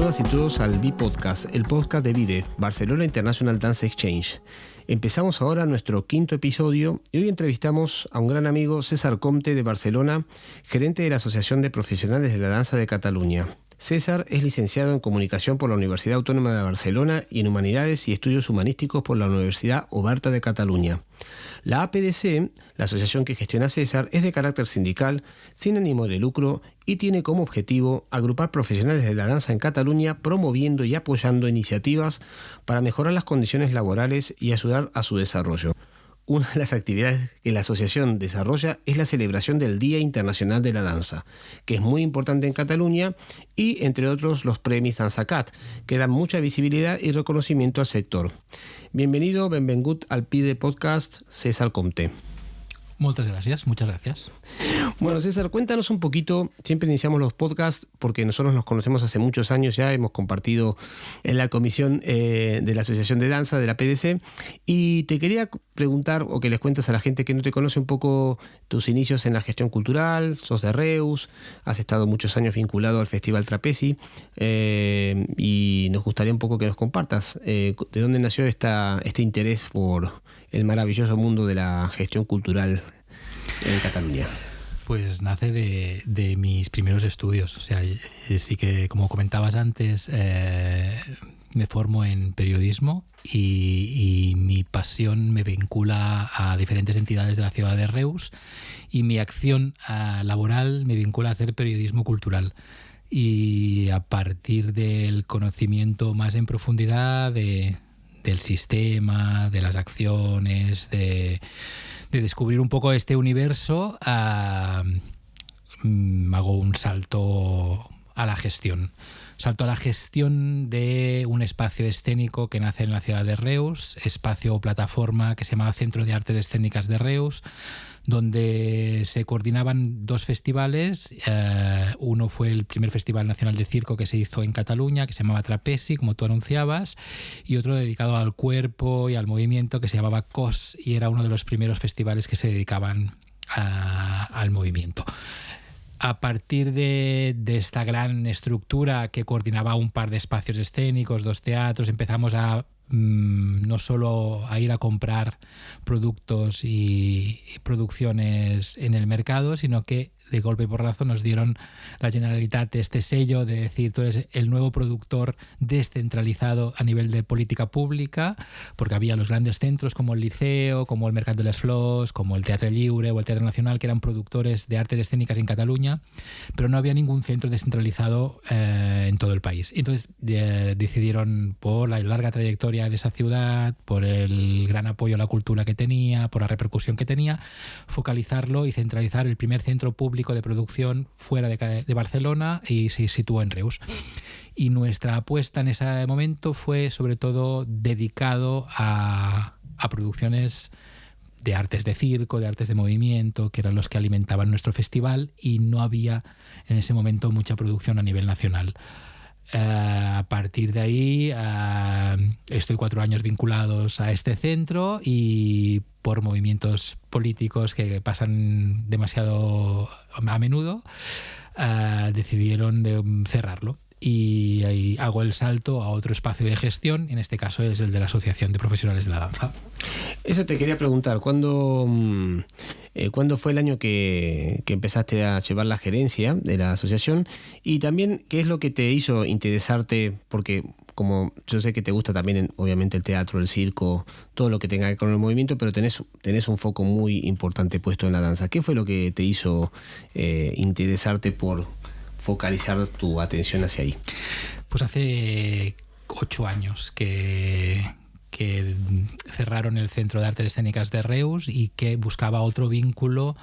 todas y todos al B-Podcast, el podcast de BIDE, Barcelona International Dance Exchange. Empezamos ahora nuestro 5º episodio y hoy entrevistamos a un gran amigo, César Comte de Barcelona, gerente de la Asociación de Profesionales de la Danza de Cataluña. César es licenciado en Comunicación por la Universidad Autónoma de Barcelona y en Humanidades y Estudios Humanísticos por la Universidad Oberta de Cataluña. La APDC, la asociación que gestiona César, es de carácter sindical, sin ánimo de lucro y tiene como objetivo agrupar profesionales de la danza en Cataluña, promoviendo y apoyando iniciativas para mejorar las condiciones laborales y ayudar a su desarrollo. Una de las actividades que la asociación desarrolla es la celebración del Día Internacional de la Danza, que es muy importante en Cataluña, y entre otros los Premis Dansacat, que dan mucha visibilidad y reconocimiento al sector. Bienvenido, benvingut al PIDE Podcast, César Comte. Muchas gracias. Bueno, César, cuéntanos un poquito. Siempre iniciamos los podcasts porque nosotros nos conocemos hace muchos años ya, hemos compartido en la comisión de la Asociación de Danza, de la PDC, y te quería preguntar, o que les cuentes a la gente que no te conoce, un poco tus inicios en la gestión cultural. Sos de Reus, has estado muchos años vinculado al Festival Trapezi, y nos gustaría un poco que nos compartas de dónde nació este interés por el maravilloso mundo de la gestión cultural en Cataluña. Pues nace de mis primeros estudios. O sea, sí que, como comentabas antes, me formo en periodismo y mi pasión me vincula a diferentes entidades de la ciudad de Reus, y mi acción laboral me vincula a hacer periodismo cultural. Y a partir del conocimiento más en profundidad del sistema, de las acciones, de descubrir un poco este universo, hago un salto a la gestión. Salto a la gestión de un espacio escénico que nace en la ciudad de Reus, espacio o plataforma que se llama Centro de Artes Escénicas de Reus, donde se coordinaban dos festivales. Uno fue el primer Festival Nacional de Circo que se hizo en Cataluña, que se llamaba Trapezi, como tú anunciabas, y otro dedicado al cuerpo y al movimiento que se llamaba COS, y era uno de los primeros festivales que se dedicaban al movimiento. A partir de esta gran estructura que coordinaba un par de espacios escénicos, 2 teatros, empezamos a no solo a ir a comprar productos y producciones en el mercado, sino que de golpe y porrazo nos dieron la Generalitat este sello de decir: tú eres el nuevo productor descentralizado a nivel de política pública, porque había los grandes centros como el Liceo, como el Mercat de les Flors, como el Teatre Lliure o el Teatre Nacional, que eran productores de artes escénicas en Cataluña, pero no había ningún centro descentralizado en todo el país. Entonces decidieron, por la larga trayectoria de esa ciudad, por el gran apoyo a la cultura que tenía, por la repercusión que tenía, focalizarlo y centralizar el primer centro público de producción fuera de Barcelona, y se situó en Reus. Y nuestra apuesta en ese momento fue sobre todo dedicado a producciones de artes de circo, de artes de movimiento, que eran los que alimentaban nuestro festival, y no había en ese momento mucha producción a nivel nacional. A partir de ahí estoy 4 años vinculados a este centro, y por movimientos políticos que pasan demasiado a menudo decidieron de cerrarlo, y ahí hago el salto a otro espacio de gestión. En este caso es el de la Asociación de Profesionales de la Danza. Eso te quería preguntar, ¿cuándo fue el año que empezaste a llevar la gerencia de la asociación? Y también, ¿qué es lo que te hizo interesarte? Porque como yo sé que te gusta también, obviamente, el teatro, el circo, todo lo que tenga que ver con el movimiento, pero tenés un foco muy importante puesto en la danza. ¿Qué fue lo que te hizo interesarte por focalizar tu atención hacia ahí? Pues hace 8 años que cerraron el Centro de Artes Escénicas de Reus, y que buscaba otro vínculo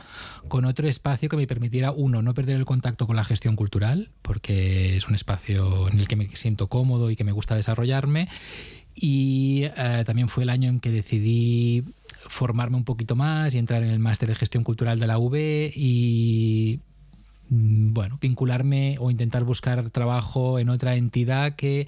con otro espacio que me permitiera, uno, no perder el contacto con la gestión cultural, porque es un espacio en el que me siento cómodo y que me gusta desarrollarme, y también fue el año en que decidí formarme un poquito más y entrar en el máster de gestión cultural de la UB, y vincularme o intentar buscar trabajo en otra entidad que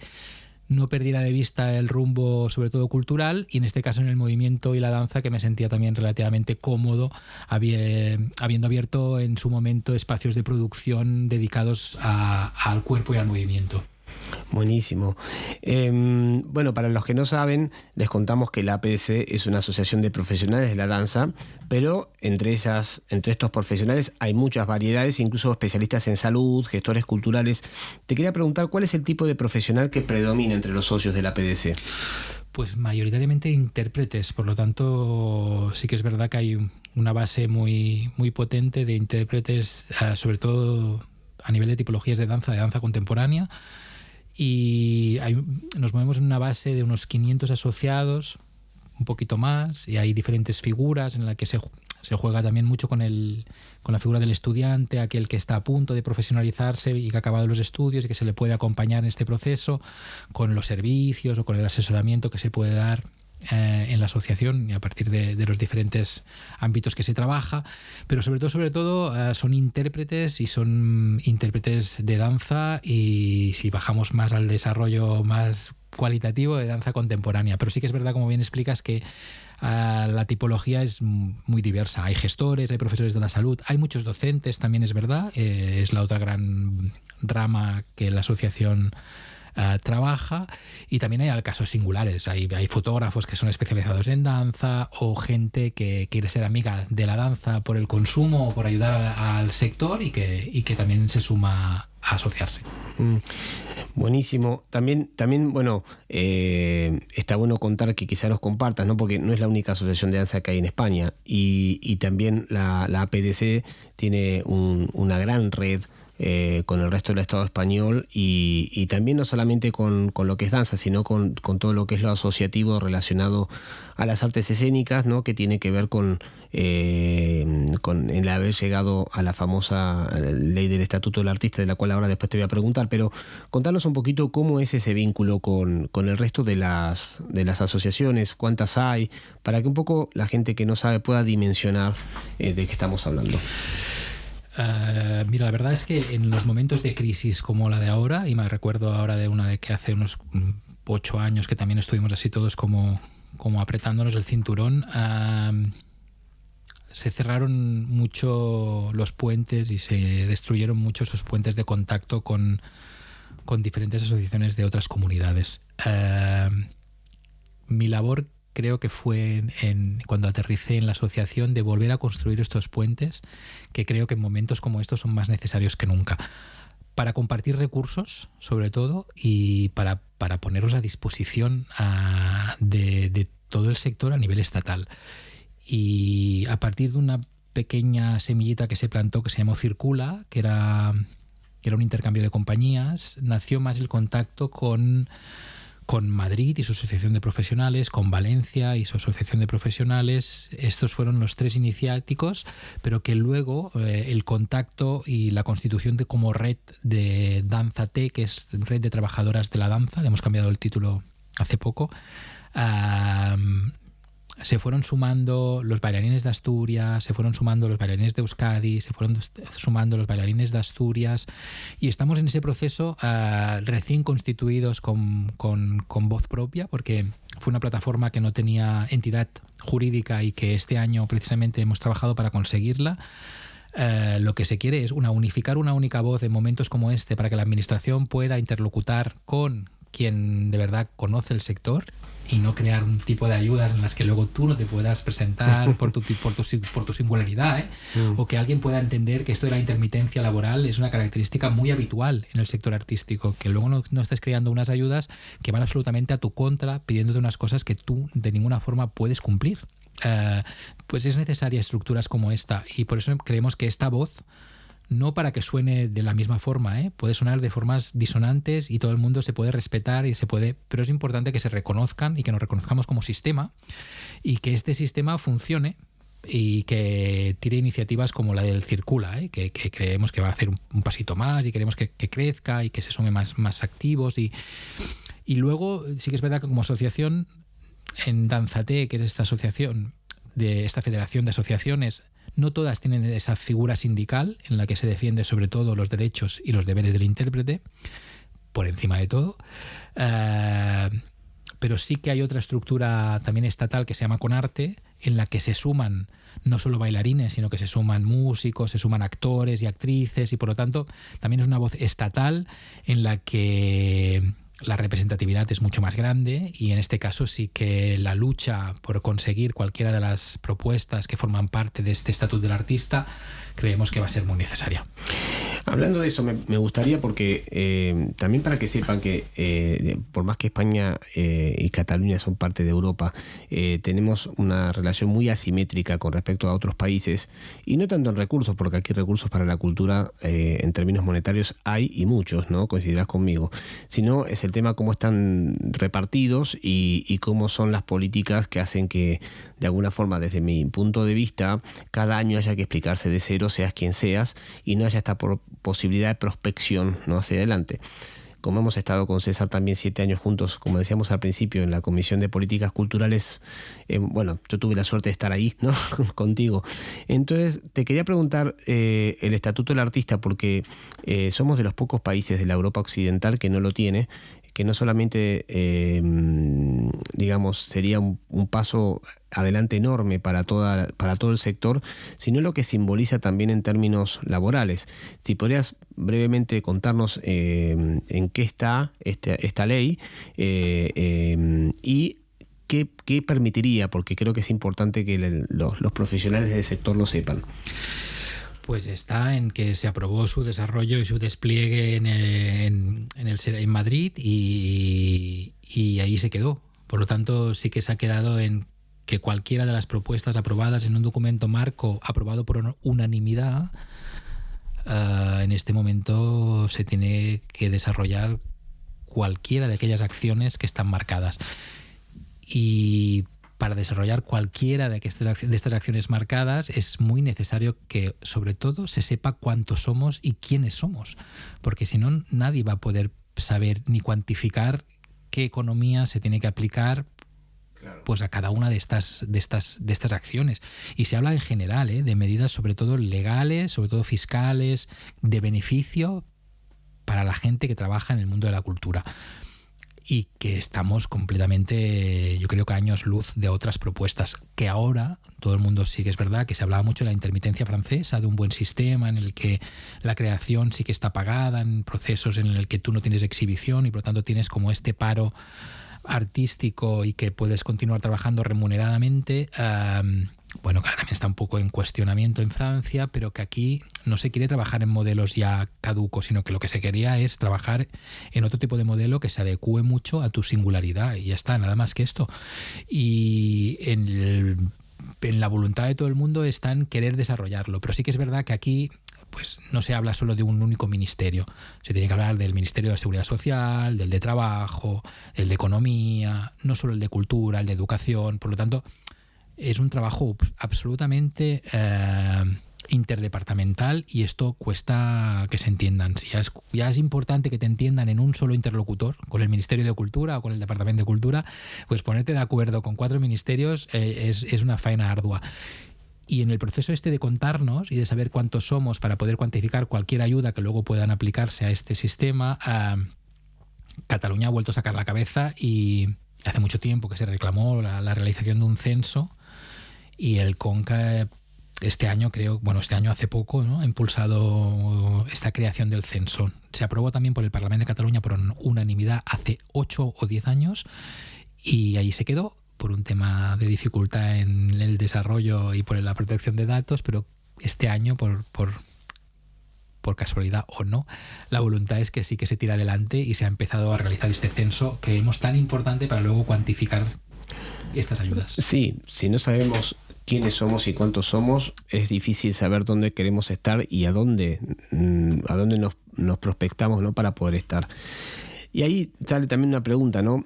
no perdiera de vista el rumbo, sobre todo cultural, y en este caso en el movimiento y la danza, que me sentía también relativamente cómodo, habiendo abierto en su momento espacios de producción dedicados al cuerpo y al movimiento. Buenísimo. Bueno, para los que no saben, les contamos que la APDC es una asociación de profesionales de la danza, pero entre estos profesionales hay muchas variedades, incluso especialistas en salud, gestores culturales. Te quería preguntar, ¿cuál es el tipo de profesional que predomina entre los socios de la APDC? Pues mayoritariamente intérpretes, por lo tanto sí que es verdad que hay una base muy, muy potente de intérpretes, sobre todo a nivel de tipologías de danza contemporánea, y nos movemos en una base de unos 500 asociados, un poquito más, y hay diferentes figuras en las que se juega también mucho con la figura del estudiante, aquel que está a punto de profesionalizarse y que ha acabado los estudios y que se le puede acompañar en este proceso, con los servicios o con el asesoramiento que se puede dar en la asociación y a partir de los diferentes ámbitos que se trabaja, pero sobre todo son intérpretes, y son intérpretes de danza, y si bajamos más al desarrollo más cualitativo, de danza contemporánea. Pero sí que es verdad, como bien explicas, que la tipología es muy diversa. Hay gestores, hay profesores de la salud, hay muchos docentes, también es verdad. Es la otra gran rama que la asociación trabaja, y también hay casos singulares. Hay fotógrafos que son especializados en danza, o gente que quiere ser amiga de la danza por el consumo o por ayudar al sector, y que también se suma a asociarse. Buenísimo. También bueno, está bueno contar que quizá nos compartas, ¿no? Porque no es la única asociación de danza que hay en España, y también la APDC tiene una gran red con el resto del Estado español, y también no solamente con lo que es danza, sino con todo lo que es lo asociativo relacionado a las artes escénicas, ¿no? Que tiene que ver con el haber llegado a la famosa ley del Estatuto del Artista, de la cual ahora después te voy a preguntar, pero contanos un poquito cómo es ese vínculo con el resto de las asociaciones, cuántas hay, para que un poco la gente que no sabe pueda dimensionar de qué estamos hablando. Mira, la verdad es que en los momentos de crisis como la de ahora, y me recuerdo ahora de una de que hace unos 8 años que también estuvimos así todos como apretándonos el cinturón, se cerraron mucho los puentes y se destruyeron mucho esos puentes de contacto con diferentes asociaciones de otras comunidades. Mi labor creo que fue cuando aterricé en la asociación, de volver a construir estos puentes, que creo que en momentos como estos son más necesarios que nunca, para compartir recursos sobre todo, y para ponerlos a disposición de todo el sector a nivel estatal. Y a partir de una pequeña semillita que se plantó, que se llamó Circula, que era un intercambio de compañías, nació más el contacto con Madrid y su asociación de profesionales, con Valencia y su asociación de profesionales. Estos fueron los 3 iniciáticos, pero que luego el contacto y la constitución de como red de Danzate, que es Red de Trabajadoras de la Danza, le hemos cambiado el título hace poco, se fueron sumando los bailarines de Asturias, se fueron sumando los bailarines de Euskadi, se fueron sumando los bailarines de Asturias, y estamos en ese proceso recién constituidos con voz propia, porque fue una plataforma que no tenía entidad jurídica y que este año precisamente hemos trabajado para conseguirla. Lo que se quiere es unificar una única voz en momentos como este, para que la administración pueda interlocutar con quien de verdad conoce el sector, y no crear un tipo de ayudas en las que luego tú no te puedas presentar por tu singularidad, o que alguien pueda entender que esto de la intermitencia laboral es una característica muy habitual en el sector artístico, que luego no estés creando unas ayudas que van absolutamente a tu contra, pidiéndote unas cosas que tú de ninguna forma puedes cumplir. Pues es necesaria estructuras como esta, y por eso creemos que esta voz, no para que suene de la misma forma, puede sonar de formas disonantes y todo el mundo se puede respetar pero es importante que se reconozcan y que nos reconozcamos como sistema, y que este sistema funcione y que tire iniciativas como la del Circula, que creemos que va a hacer un pasito más, y queremos que crezca y que se sume más activos, y luego sí que es verdad que como asociación en Danzate, que es esta asociación de esta federación de asociaciones, no todas tienen esa figura sindical en la que se defiende sobre todo los derechos y los deberes del intérprete, por encima de todo. Pero sí que hay otra estructura también estatal que se llama Conarte, en la que se suman no solo bailarines, sino que se suman músicos, se suman actores y actrices, y por lo tanto también es una voz estatal en la que la representatividad es mucho más grande, y en este caso sí que la lucha por conseguir cualquiera de las propuestas que forman parte de este estatuto del artista creemos que va a ser muy necesaria. Hablando de eso, me gustaría, porque también para que sepan que por más que España y Cataluña son parte de Europa, tenemos una relación muy asimétrica con respecto a otros países, y no tanto en recursos, porque aquí recursos para la cultura en términos monetarios hay, y muchos, ¿no? Coincidirás conmigo, sino es el tema cómo están repartidos y cómo son las políticas que hacen que, de alguna forma, desde mi punto de vista, cada año haya que explicarse de cero, seas quien seas, y no haya esta posibilidad de prospección, ¿no?, hacia adelante. Como hemos estado con César también 7 años juntos, como decíamos al principio, en la Comisión de Políticas Culturales, bueno, yo tuve la suerte de estar ahí, ¿no?, contigo. Entonces, te quería preguntar el Estatuto del Artista, porque somos de los pocos países de la Europa Occidental que no lo tiene, que no solamente, digamos, sería un paso adelante enorme para todo el sector, sino lo que simboliza también en términos laborales. Si podrías brevemente contarnos en qué está esta ley y qué permitiría, porque creo que es importante que los profesionales del sector lo sepan. Pues está en que se aprobó su desarrollo y su despliegue en Madrid, y ahí se quedó. Por lo tanto, sí que se ha quedado en que cualquiera de las propuestas aprobadas en un documento marco aprobado por unanimidad, en este momento se tiene que desarrollar cualquiera de aquellas acciones que están marcadas. Y para desarrollar cualquiera de estas acciones marcadas es muy necesario que, sobre todo, se sepa cuántos somos y quiénes somos, porque si no, nadie va a poder saber ni cuantificar qué economía se tiene que aplicar, claro, pues a cada una de estas acciones. Y se habla en general, de medidas sobre todo legales, sobre todo fiscales, de beneficio para la gente que trabaja en el mundo de la cultura. Y que estamos completamente, yo creo que a años luz de otras propuestas, que ahora todo el mundo sí que es verdad que se hablaba mucho de la intermitencia francesa, de un buen sistema en el que la creación sí que está pagada, en procesos en el que tú no tienes exhibición y por lo tanto tienes como este paro artístico y que puedes continuar trabajando remuneradamente. Bueno, que ahora también está un poco en cuestionamiento en Francia, pero que aquí no se quiere trabajar en modelos ya caducos, sino que lo que se quería es trabajar en otro tipo de modelo que se adecue mucho a tu singularidad, y ya está, nada más que esto. Y en la voluntad de todo el mundo está en querer desarrollarlo, pero sí que es verdad que aquí pues no se habla solo de un único ministerio, se tiene que hablar del Ministerio de Seguridad Social, del de Trabajo, el de Economía, no solo el de Cultura, el de Educación. Por lo tanto, es un trabajo absolutamente interdepartamental, y esto cuesta que se entiendan. Si ya es importante que te entiendan en un solo interlocutor, con el Ministerio de Cultura o con el Departamento de Cultura, pues ponerte de acuerdo con 4 ministerios es una faena ardua. Y en el proceso de contarnos y de saber cuántos somos para poder cuantificar cualquier ayuda que luego puedan aplicarse a este sistema, Cataluña ha vuelto a sacar la cabeza, y hace mucho tiempo que se reclamó la realización de un censo, y el CONCA este año hace poco, ¿no?, ha impulsado esta creación del censo. Se aprobó también por el Parlamento de Cataluña por unanimidad hace 8 o 10 años, y ahí se quedó por un tema de dificultad en el desarrollo y por la protección de datos, pero este año, por casualidad o no, la voluntad es que sí que se tira adelante y se ha empezado a realizar este censo que vemos tan importante para luego cuantificar estas ayudas. Sí, si no sabemos quiénes somos y cuántos somos, es difícil saber dónde queremos estar y a dónde nos prospectamos, ¿no?, para poder estar. Y ahí sale también una pregunta, ¿no?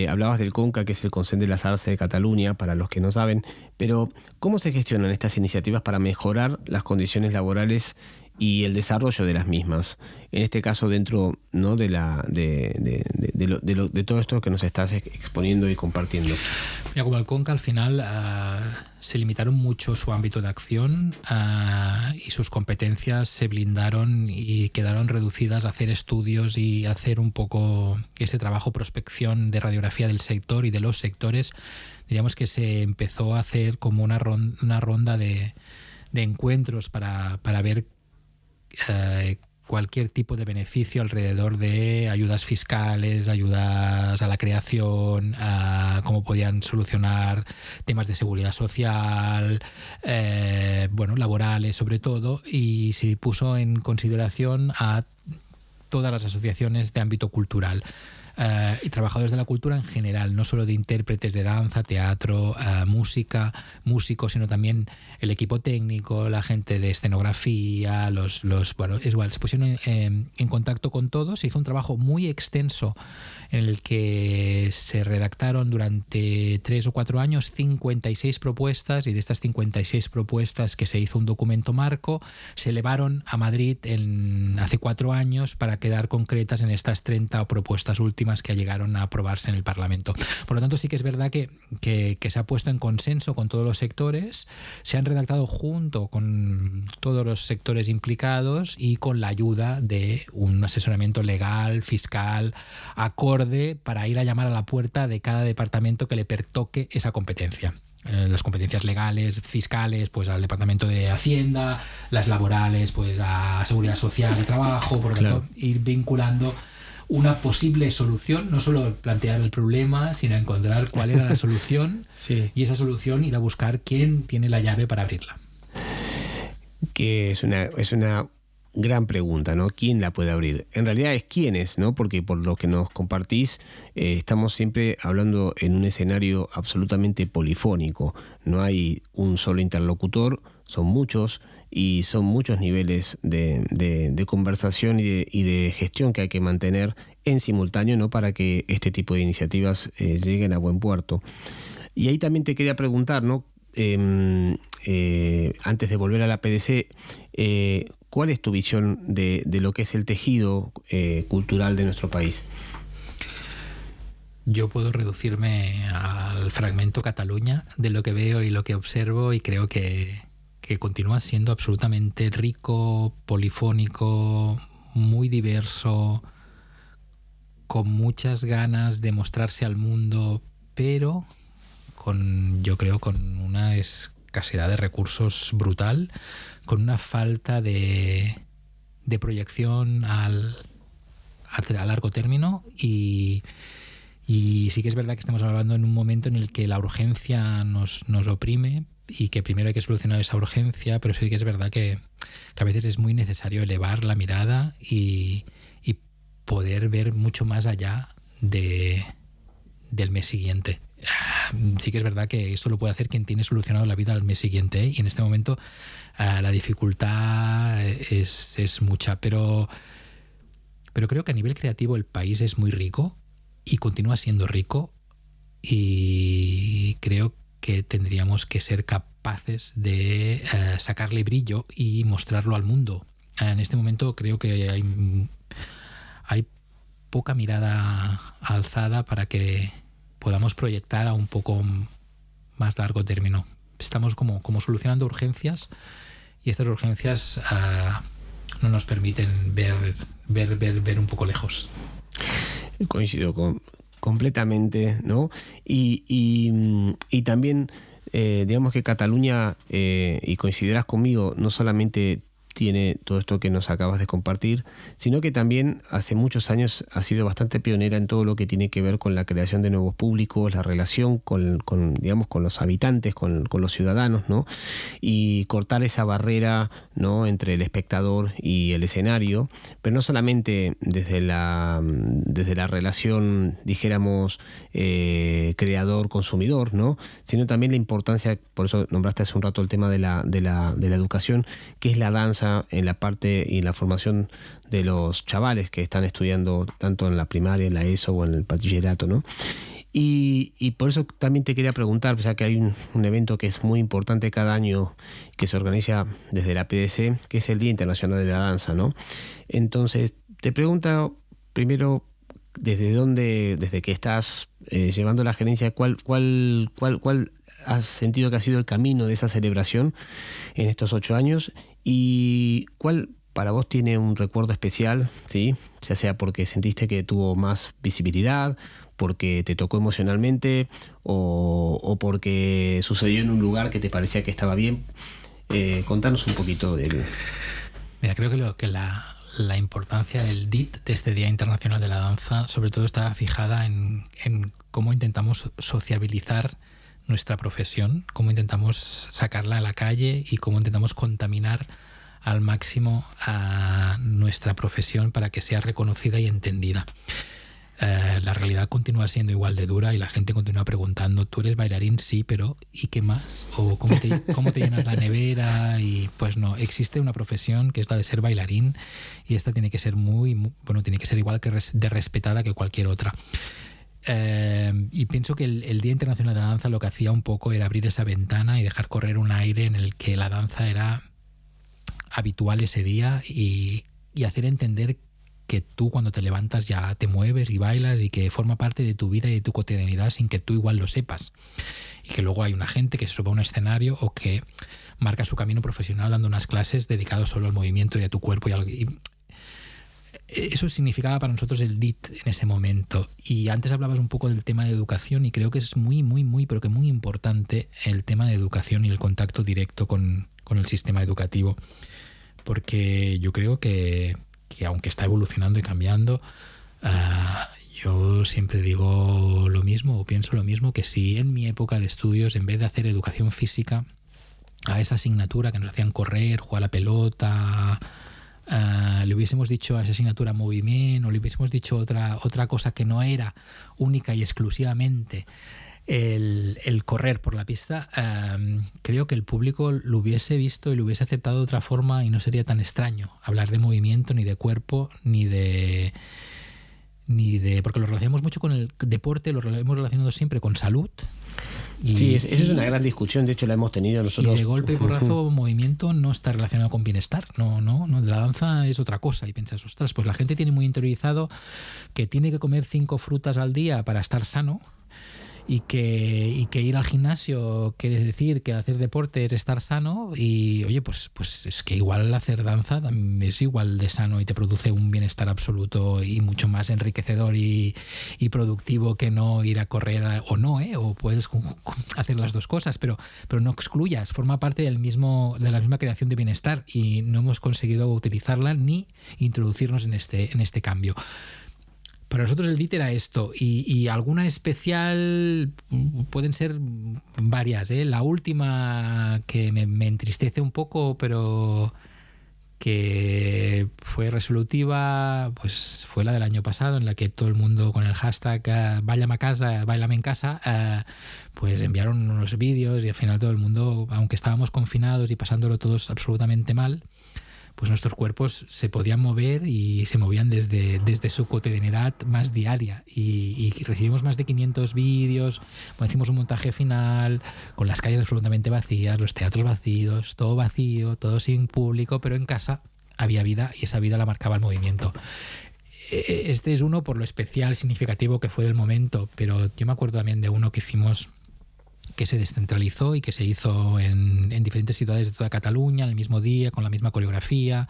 Hablabas del CONCA, que es el Consell de las Arts de Cataluña, para los que no saben, pero ¿cómo se gestionan estas iniciativas para mejorar las condiciones laborales y el desarrollo de las mismas? En este caso, dentro, ¿no?, de todo esto que nos estás exponiendo y compartiendo. Mira, como el CONCA al final se limitaron mucho su ámbito de acción, sus competencias se blindaron y quedaron reducidas a hacer estudios y hacer un poco ese trabajo prospección de radiografía del sector y de los sectores. Diríamos que se empezó a hacer como una ronda de encuentros para ver cualquier tipo de beneficio alrededor de ayudas fiscales, ayudas a la creación, a cómo podían solucionar temas de seguridad social, laborales sobre todo, y se puso en consideración a todas las asociaciones de ámbito cultural. Y trabajadores de la cultura en general, no solo de intérpretes de danza, teatro, música, músicos, sino también el equipo técnico, la gente de escenografía, es igual, se pusieron en contacto con todos. Se hizo un trabajo muy extenso en el que se redactaron durante 3 o 4 años 56 propuestas, y de estas 56 propuestas que se hizo un documento marco, se elevaron a Madrid hace 4 años para quedar concretas en estas 30 propuestas últimas que llegaron a aprobarse en el Parlamento. Por lo tanto, sí que es verdad que se ha puesto en consenso con todos los sectores, se han redactado junto con todos los sectores implicados y con la ayuda de un asesoramiento legal, fiscal, acorde, para ir a llamar a la puerta de cada departamento que le pertoque esa competencia. Las competencias legales, fiscales, pues al Departamento de Hacienda, las laborales, pues a Seguridad Social y Trabajo, por lo tanto, ir vinculando una posible solución, no solo plantear el problema, sino encontrar cuál era la solución sí. Y esa solución ir a buscar quién tiene la llave para abrirla. Que es una gran pregunta, ¿no? ¿Quién la puede abrir? En realidad es quiénes, ¿no? Porque por lo que nos compartís, estamos siempre hablando en un escenario absolutamente polifónico. No hay un solo interlocutor, son muchos, y son muchos niveles de conversación y de gestión que hay que mantener en simultáneo, ¿no? Para que este tipo de iniciativas lleguen a buen puerto. Y ahí también te quería preguntar, ¿no? Antes de volver a la PDC, ¿cuál es tu visión de lo que es el tejido cultural de nuestro país? Yo puedo reducirme al fragmento Cataluña de lo que veo y lo que observo, y creo que continúa siendo absolutamente rico, polifónico, muy diverso, con muchas ganas de mostrarse al mundo, pero yo creo con una escasedad de recursos brutal, con una falta de proyección a largo término, y sí que es verdad que estamos hablando en un momento en el que la urgencia nos oprime, y que primero hay que solucionar esa urgencia, pero sí que es verdad que a veces es muy necesario elevar la mirada y poder ver mucho más allá del mes siguiente. Sí que es verdad que esto lo puede hacer quien tiene solucionado la vida al mes siguiente, y en este momento la dificultad es mucha, pero creo que a nivel creativo el país es muy rico y continúa siendo rico, y creo que tendríamos que ser capaces de sacarle brillo y mostrarlo al mundo. En este momento creo que hay poca mirada alzada para que podamos proyectar a un poco más largo término. Estamos como solucionando urgencias, y estas urgencias no nos permiten ver un poco lejos. Coincido completamente, ¿no? Y también, digamos que Cataluña, y coincidirás conmigo, no solamente tiene todo esto que nos acabas de compartir, sino que también hace muchos años ha sido bastante pionera en todo lo que tiene que ver con la creación de nuevos públicos, la relación con los habitantes, con los ciudadanos, ¿no? Y cortar esa barrera, ¿no? Entre el espectador y el escenario, pero no solamente desde la relación, dijéramos, creador-consumidor, ¿no? Sino también la importancia, por eso nombraste hace un rato el tema de la educación, que es la danza en la parte y en la formación de los chavales que están estudiando tanto en la primaria, en la ESO o en el bachillerato, ¿no? Y por eso también te quería preguntar, ya que hay un evento que es muy importante cada año, que se organiza desde la PDC, que es el Día Internacional de la Danza, ¿no? Entonces, te pregunto primero, desde que estás llevando la gerencia, ¿cuál has sentido que ha sido el camino de esa celebración en estos 8 años? ¿Y cuál para vos tiene un recuerdo especial, ¿sí? Ya sea porque sentiste que tuvo más visibilidad, porque te tocó emocionalmente o porque sucedió en un lugar que te parecía que estaba bien? Contanos un poquito del... Mira, creo que la importancia del DIT, de este Día Internacional de la Danza, sobre todo estaba fijada en cómo intentamos sociabilizar nuestra profesión, cómo intentamos sacarla a la calle y cómo intentamos contaminar al máximo a nuestra profesión para que sea reconocida y entendida. La realidad continúa siendo igual de dura y la gente continúa preguntando, ¿tú eres bailarín? Sí, pero ¿y qué más? ¿O cómo te llenas la nevera? Y pues no, existe una profesión que es la de ser bailarín y esta tiene que ser tiene que ser igual que de respetada que cualquier otra. Y pienso que el Día Internacional de la Danza lo que hacía un poco era abrir esa ventana y dejar correr un aire en el que la danza era habitual ese día y hacer entender que tú cuando te levantas ya te mueves y bailas y que forma parte de tu vida y de tu cotidianidad sin que tú igual lo sepas. Y que luego hay una gente que se sube a un escenario o que marca su camino profesional dando unas clases dedicadas solo al movimiento y a tu cuerpo. Y eso significaba para nosotros el DIT en ese momento. Y antes hablabas un poco del tema de educación y creo que es muy importante el tema de educación y el contacto directo con el sistema educativo. Porque yo creo que aunque está evolucionando y cambiando, yo siempre digo lo mismo o pienso lo mismo, que si en mi época de estudios, en vez de hacer educación física, a esa asignatura que nos hacían correr, jugar a la pelota, le hubiésemos dicho a esa asignatura movimiento, o le hubiésemos dicho otra cosa que no era única y exclusivamente el correr por la pista, creo que el público lo hubiese visto y lo hubiese aceptado de otra forma y no sería tan extraño hablar de movimiento, ni de cuerpo, ni de porque lo relacionamos mucho con el deporte, lo hemos relacionado siempre con salud. Sí, esa es una gran discusión, de hecho la hemos tenido nosotros. Y de golpe y porrazo, movimiento no está relacionado con bienestar, no, la danza es otra cosa y piensas, ostras, pues la gente tiene muy interiorizado que tiene que comer 5 frutas al día para estar sano. Y que ir al gimnasio quiere decir que hacer deporte es estar sano y oye, pues es que igual hacer danza es igual de sano y te produce un bienestar absoluto y mucho más enriquecedor y productivo que no ir a correr o puedes hacer las dos cosas, pero no excluyas, forma parte de la misma creación de bienestar y no hemos conseguido utilizarla ni introducirnos en este cambio. Para nosotros el DIT era esto y alguna especial pueden ser varias, ¿eh? La última que me entristece un poco pero que fue resolutiva, pues fue la del año pasado, en la que todo el mundo con el hashtag Báilame en casa, pues enviaron unos vídeos y al final todo el mundo, aunque estábamos confinados y pasándolo todos absolutamente mal, pues nuestros cuerpos se podían mover y se movían desde su cotidianidad más diaria y recibimos más de 500 vídeos, hicimos un montaje final con las calles absolutamente vacías, los teatros vacíos, todo vacío, todo sin público, pero en casa había vida y esa vida la marcaba el movimiento. Este es uno por lo especial, significativo que fue del momento, pero yo me acuerdo también de uno que hicimos que se descentralizó y que se hizo en diferentes ciudades de toda Cataluña el mismo día, con la misma coreografía.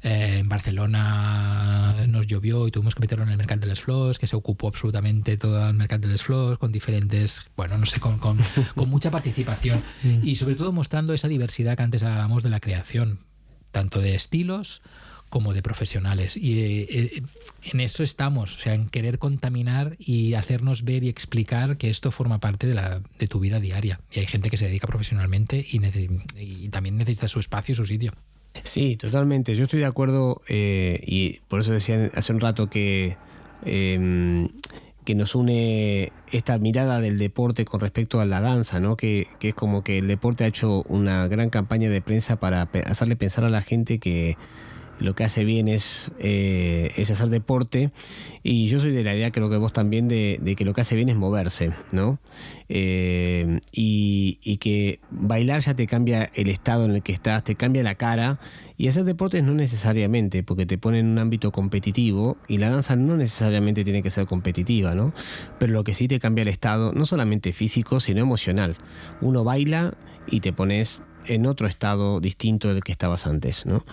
En Barcelona nos llovió y tuvimos que meterlo en el Mercat de les Flors, que se ocupó absolutamente todo el Mercat de les Flors, con diferentes, con mucha participación. Y sobre todo mostrando esa diversidad que antes hablábamos de la creación, tanto de estilos como de profesionales. Y en eso estamos, o sea, en querer contaminar y hacernos ver y explicar que esto forma parte de tu vida diaria. Y hay gente que se dedica profesionalmente y también necesita su espacio y su sitio. Sí, totalmente. Yo estoy de acuerdo y por eso decía hace un rato que nos une esta mirada del deporte con respecto a la danza, ¿no? Que es como que el deporte ha hecho una gran campaña de prensa para hacerle pensar a la gente que lo que hace bien es hacer deporte, y yo soy de la idea, creo que vos también, de que lo que hace bien es moverse, ¿no? Y que bailar ya te cambia el estado en el que estás, te cambia la cara, y hacer deportes no necesariamente, porque te pone en un ámbito competitivo, y la danza no necesariamente tiene que ser competitiva, ¿no? Pero lo que sí te cambia el estado, no solamente físico, sino emocional. Uno baila y te pones en otro estado distinto del que estabas antes, ¿no?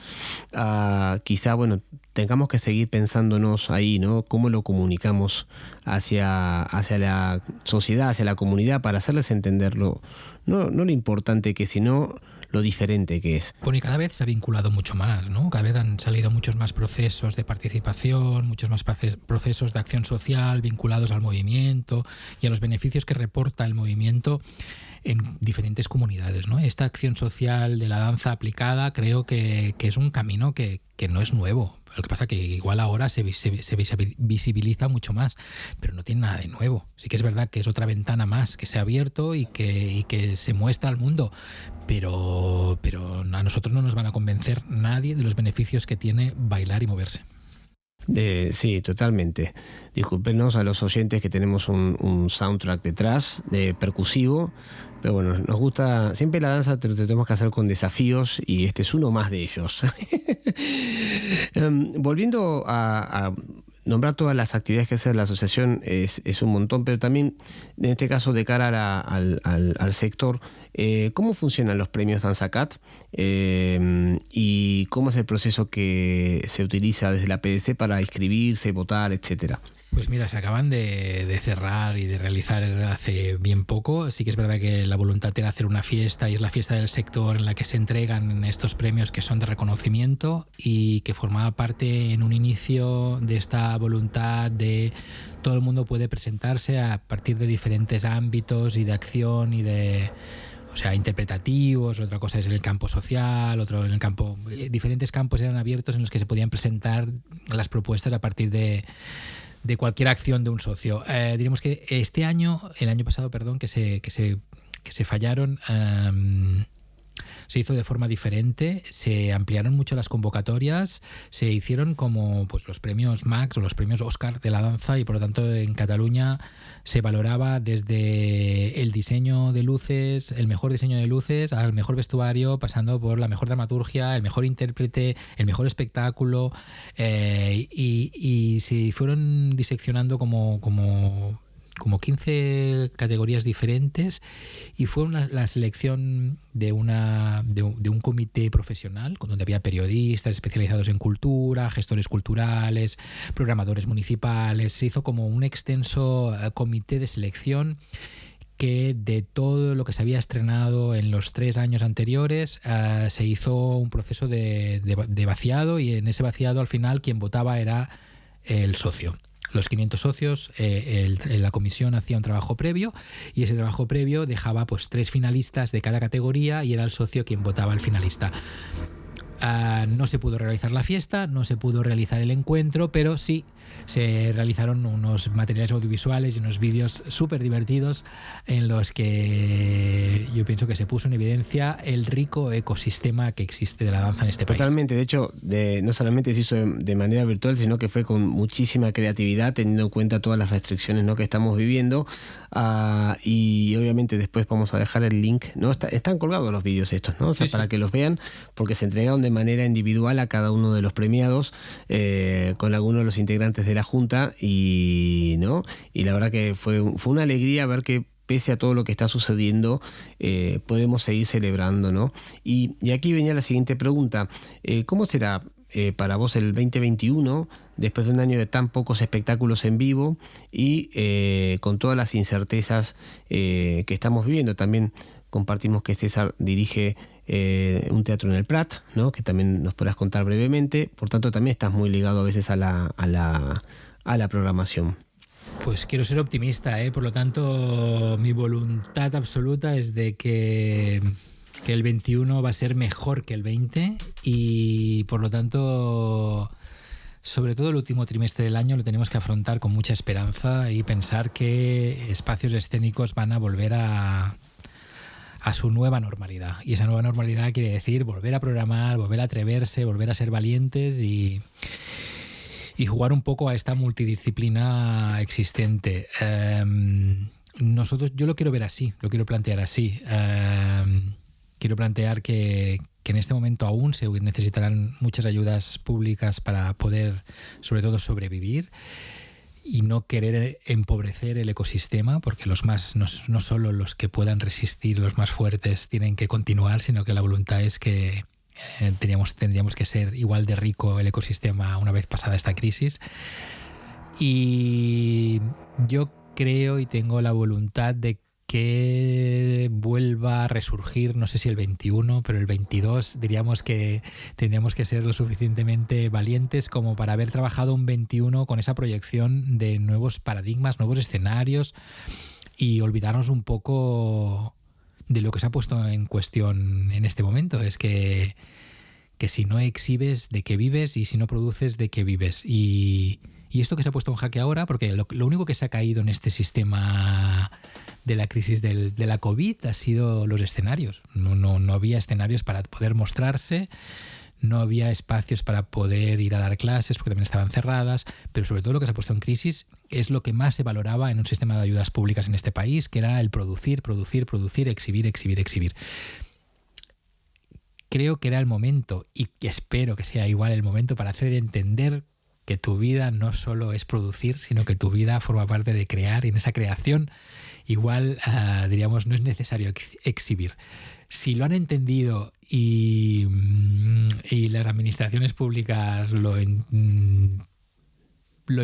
Quizá, bueno, tengamos que seguir pensándonos ahí, ¿no? Cómo lo comunicamos hacia la sociedad, hacia la comunidad, para hacerles entenderlo, no lo importante que es, sino lo diferente que es. Bueno, y cada vez se ha vinculado mucho más, ¿no? Cada vez han salido muchos más procesos de participación, muchos más procesos de acción social vinculados al movimiento y a los beneficios que reporta el movimiento en diferentes comunidades, ¿no? Esta acción social de la danza aplicada creo que es un camino que no es nuevo. Lo que pasa es que igual ahora se visibiliza mucho más, pero no tiene nada de nuevo. Sí que es verdad que es otra ventana más que se ha abierto y que se muestra al mundo, pero a nosotros no nos van a convencer nadie de los beneficios que tiene bailar y moverse. Sí, totalmente. Discúlpenos a los oyentes que tenemos un soundtrack detrás, percusivo, pero bueno, nos gusta, siempre la danza te lo tenemos que hacer con desafíos, y este es uno más de ellos. Volviendo a nombrar todas las actividades que hace la asociación, es un montón, pero también en este caso de cara al sector, ¿cómo funcionan los premios DanzaCat? ¿Y cómo es el proceso que se utiliza desde la PDC para inscribirse, votar, etcétera? Pues mira, se acaban de cerrar y de realizar hace bien poco. Sí que es verdad que la voluntad era hacer una fiesta, y es la fiesta del sector en la que se entregan estos premios que son de reconocimiento, y que formaba parte en un inicio de esta voluntad de todo el mundo puede presentarse a partir de diferentes ámbitos y de acción y de... O sea, interpretativos, otra cosa es en el campo social, otro en el campo... Diferentes campos eran abiertos en los que se podían presentar las propuestas a partir de cualquier acción de un socio. Diremos que el año pasado, que se fallaron, se hizo de forma diferente, se ampliaron mucho las convocatorias, se hicieron como pues los premios Max o los premios Oscar de la danza, y por lo tanto en Cataluña se valoraba desde el diseño de luces, el mejor diseño de luces, al mejor vestuario, pasando por la mejor dramaturgia, el mejor intérprete, el mejor espectáculo, y se fueron diseccionando como 15 categorías diferentes, y fue la selección de un comité profesional donde había periodistas especializados en cultura, gestores culturales, programadores municipales. Se hizo como un extenso comité de selección que de todo lo que se había estrenado en los 3 años anteriores se hizo un proceso de vaciado, y en ese vaciado al final quien votaba era el socio. Los 500 socios, la comisión hacía un trabajo previo, y ese trabajo previo dejaba pues 3 finalistas de cada categoría, y era el socio quien votaba al finalista. No se pudo realizar la fiesta, no se pudo realizar el encuentro, pero sí se realizaron unos materiales audiovisuales y unos vídeos súper divertidos en los que yo pienso que se puso en evidencia el rico ecosistema que existe de la danza en este país. Totalmente, de hecho, no solamente se hizo de manera virtual, sino que fue con muchísima creatividad, teniendo en cuenta todas las restricciones, ¿no?, que estamos viviendo. Y obviamente después vamos a dejar el link, ¿no? Están colgados los vídeos estos, ¿no? O sea, sí, para que los vean, porque se entregaron de manera individual a cada uno de los premiados, con algunos de los integrantes de la Junta, y la verdad que fue una alegría ver que pese a todo lo que está sucediendo, podemos seguir celebrando, ¿no? Y aquí venía la siguiente pregunta. ¿Cómo será para vos el 2021, después de un año de tan pocos espectáculos en vivo y con todas las incertezas que estamos viviendo? También compartimos que César dirige un teatro en el Prat, ¿no?, que también nos podrás contar brevemente. Por tanto, también estás muy ligado a veces a la programación. Pues quiero ser optimista, por lo tanto mi voluntad absoluta es de que el 21 va a ser mejor que el 20, y por lo tanto, sobre todo el último trimestre del año lo tenemos que afrontar con mucha esperanza y pensar que espacios escénicos van a volver a a su nueva normalidad. Y esa nueva normalidad quiere decir volver a programar, volver a atreverse, volver a ser valientes y jugar un poco a esta multidisciplina existente. Yo lo quiero ver así, lo quiero plantear así. Quiero plantear que en este momento aún se necesitarán muchas ayudas públicas para poder, sobre todo, sobrevivir y no querer empobrecer el ecosistema, porque no solo los que puedan resistir, los más fuertes, tienen que continuar, sino que la voluntad es que tendríamos que ser igual de rico el ecosistema una vez pasada esta crisis. Y yo creo y tengo la voluntad de que vuelva a resurgir, no sé si el 21, pero el 22 diríamos que tendríamos que ser lo suficientemente valientes como para haber trabajado un 21 con esa proyección de nuevos paradigmas, nuevos escenarios y olvidarnos un poco de lo que se ha puesto en cuestión en este momento. Es que si no exhibes, ¿de qué vives? Y si no produces, ¿de qué vives? Y esto que se ha puesto en jaque ahora, porque lo único que se ha caído en este sistema de la crisis de la COVID ha sido los escenarios. No había escenarios para poder mostrarse, no había espacios para poder ir a dar clases porque también estaban cerradas, pero sobre todo lo que se ha puesto en crisis es lo que más se valoraba en un sistema de ayudas públicas en este país, que era el producir, exhibir. Creo que era el momento, y espero que sea igual el momento, para hacer entender que tu vida no solo es producir, sino que tu vida forma parte de crear, y en esa creación igual, diríamos, no es necesario exhibir. Si lo han entendido y las administraciones públicas lo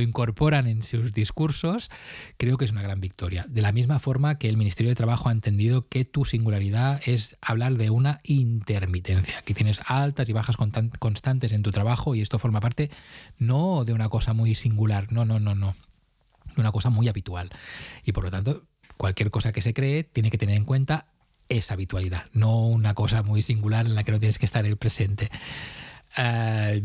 incorporan en sus discursos, creo que es una gran victoria. De la misma forma que el Ministerio de Trabajo ha entendido que tu singularidad es hablar de una intermitencia, que tienes altas y bajas constantes en tu trabajo, y esto forma parte no de una cosa muy singular, no, de una cosa muy habitual. Y por lo tanto, cualquier cosa que se cree tiene que tener en cuenta esa habitualidad, no una cosa muy singular en la que no tienes que estar presente.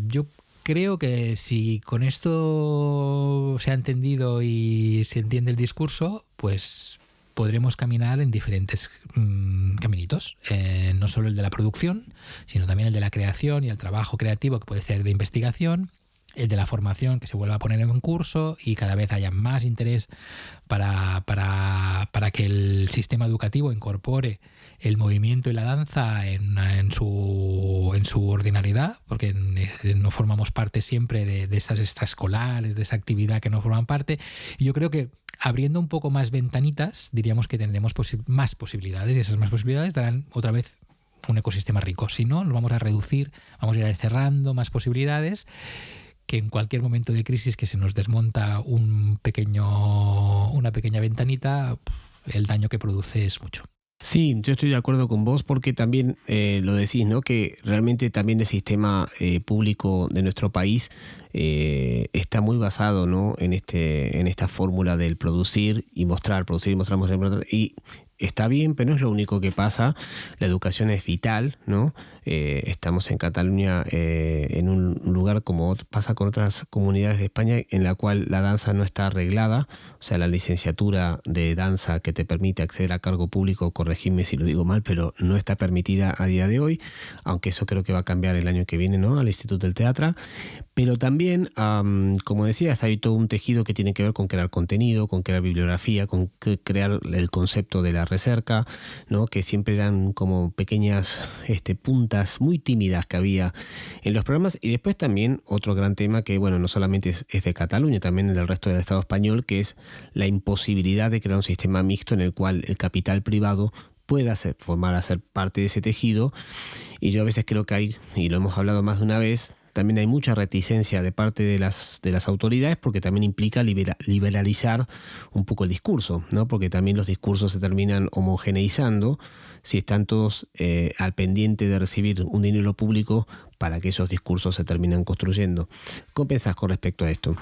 Yo creo que si con esto se ha entendido y se entiende el discurso, pues podremos caminar en diferentes caminitos, no solo el de la producción, sino también el de la creación y el trabajo creativo, que puede ser de investigación, el de la formación, que se vuelva a poner en curso y cada vez haya más interés para que el sistema educativo incorpore el movimiento y la danza en su ordinariedad, porque no formamos parte siempre de estas extraescolares, de esa actividad que no forman parte. Y yo creo que abriendo un poco más ventanitas, diríamos que tendremos más posibilidades, y esas más posibilidades darán otra vez un ecosistema rico. Si no, lo vamos a reducir, vamos a ir cerrando más posibilidades, que en cualquier momento de crisis que se nos desmonta una pequeña ventanita, el daño que produce es mucho. Sí, yo estoy de acuerdo con vos, porque también lo decís, ¿no? Que realmente también el sistema público de nuestro país está muy basado, ¿no? en esta fórmula del producir y mostrar, y está bien, pero no es lo único que pasa. La educación es vital, ¿no? Estamos en Cataluña, en un lugar como pasa con otras comunidades de España, en la cual la danza no está arreglada. O sea, la licenciatura de danza que te permite acceder a cargo público, corregidme si lo digo mal, pero no está permitida a día de hoy, aunque eso creo que va a cambiar el año que viene, ¿no? Al Instituto del Teatro. Pero también, como decías, hay todo un tejido que tiene que ver con crear contenido, con crear bibliografía, con crear el concepto de la recerca, ¿no? Que siempre eran como pequeñas puntas muy tímidas que había en los programas. Y después también otro gran tema que, bueno, no solamente es de Cataluña, también del resto del Estado español, que es la imposibilidad de crear un sistema mixto en el cual el capital privado pueda ser parte de ese tejido. Y yo a veces creo que hay, y lo hemos hablado más de una vez, también hay mucha reticencia de parte de las autoridades, porque también implica liberalizar un poco el discurso, ¿no? Porque también los discursos se terminan homogeneizando si están todos al pendiente de recibir un dinero público para que esos discursos se terminan construyendo. ¿Cómo pensás con respecto a esto?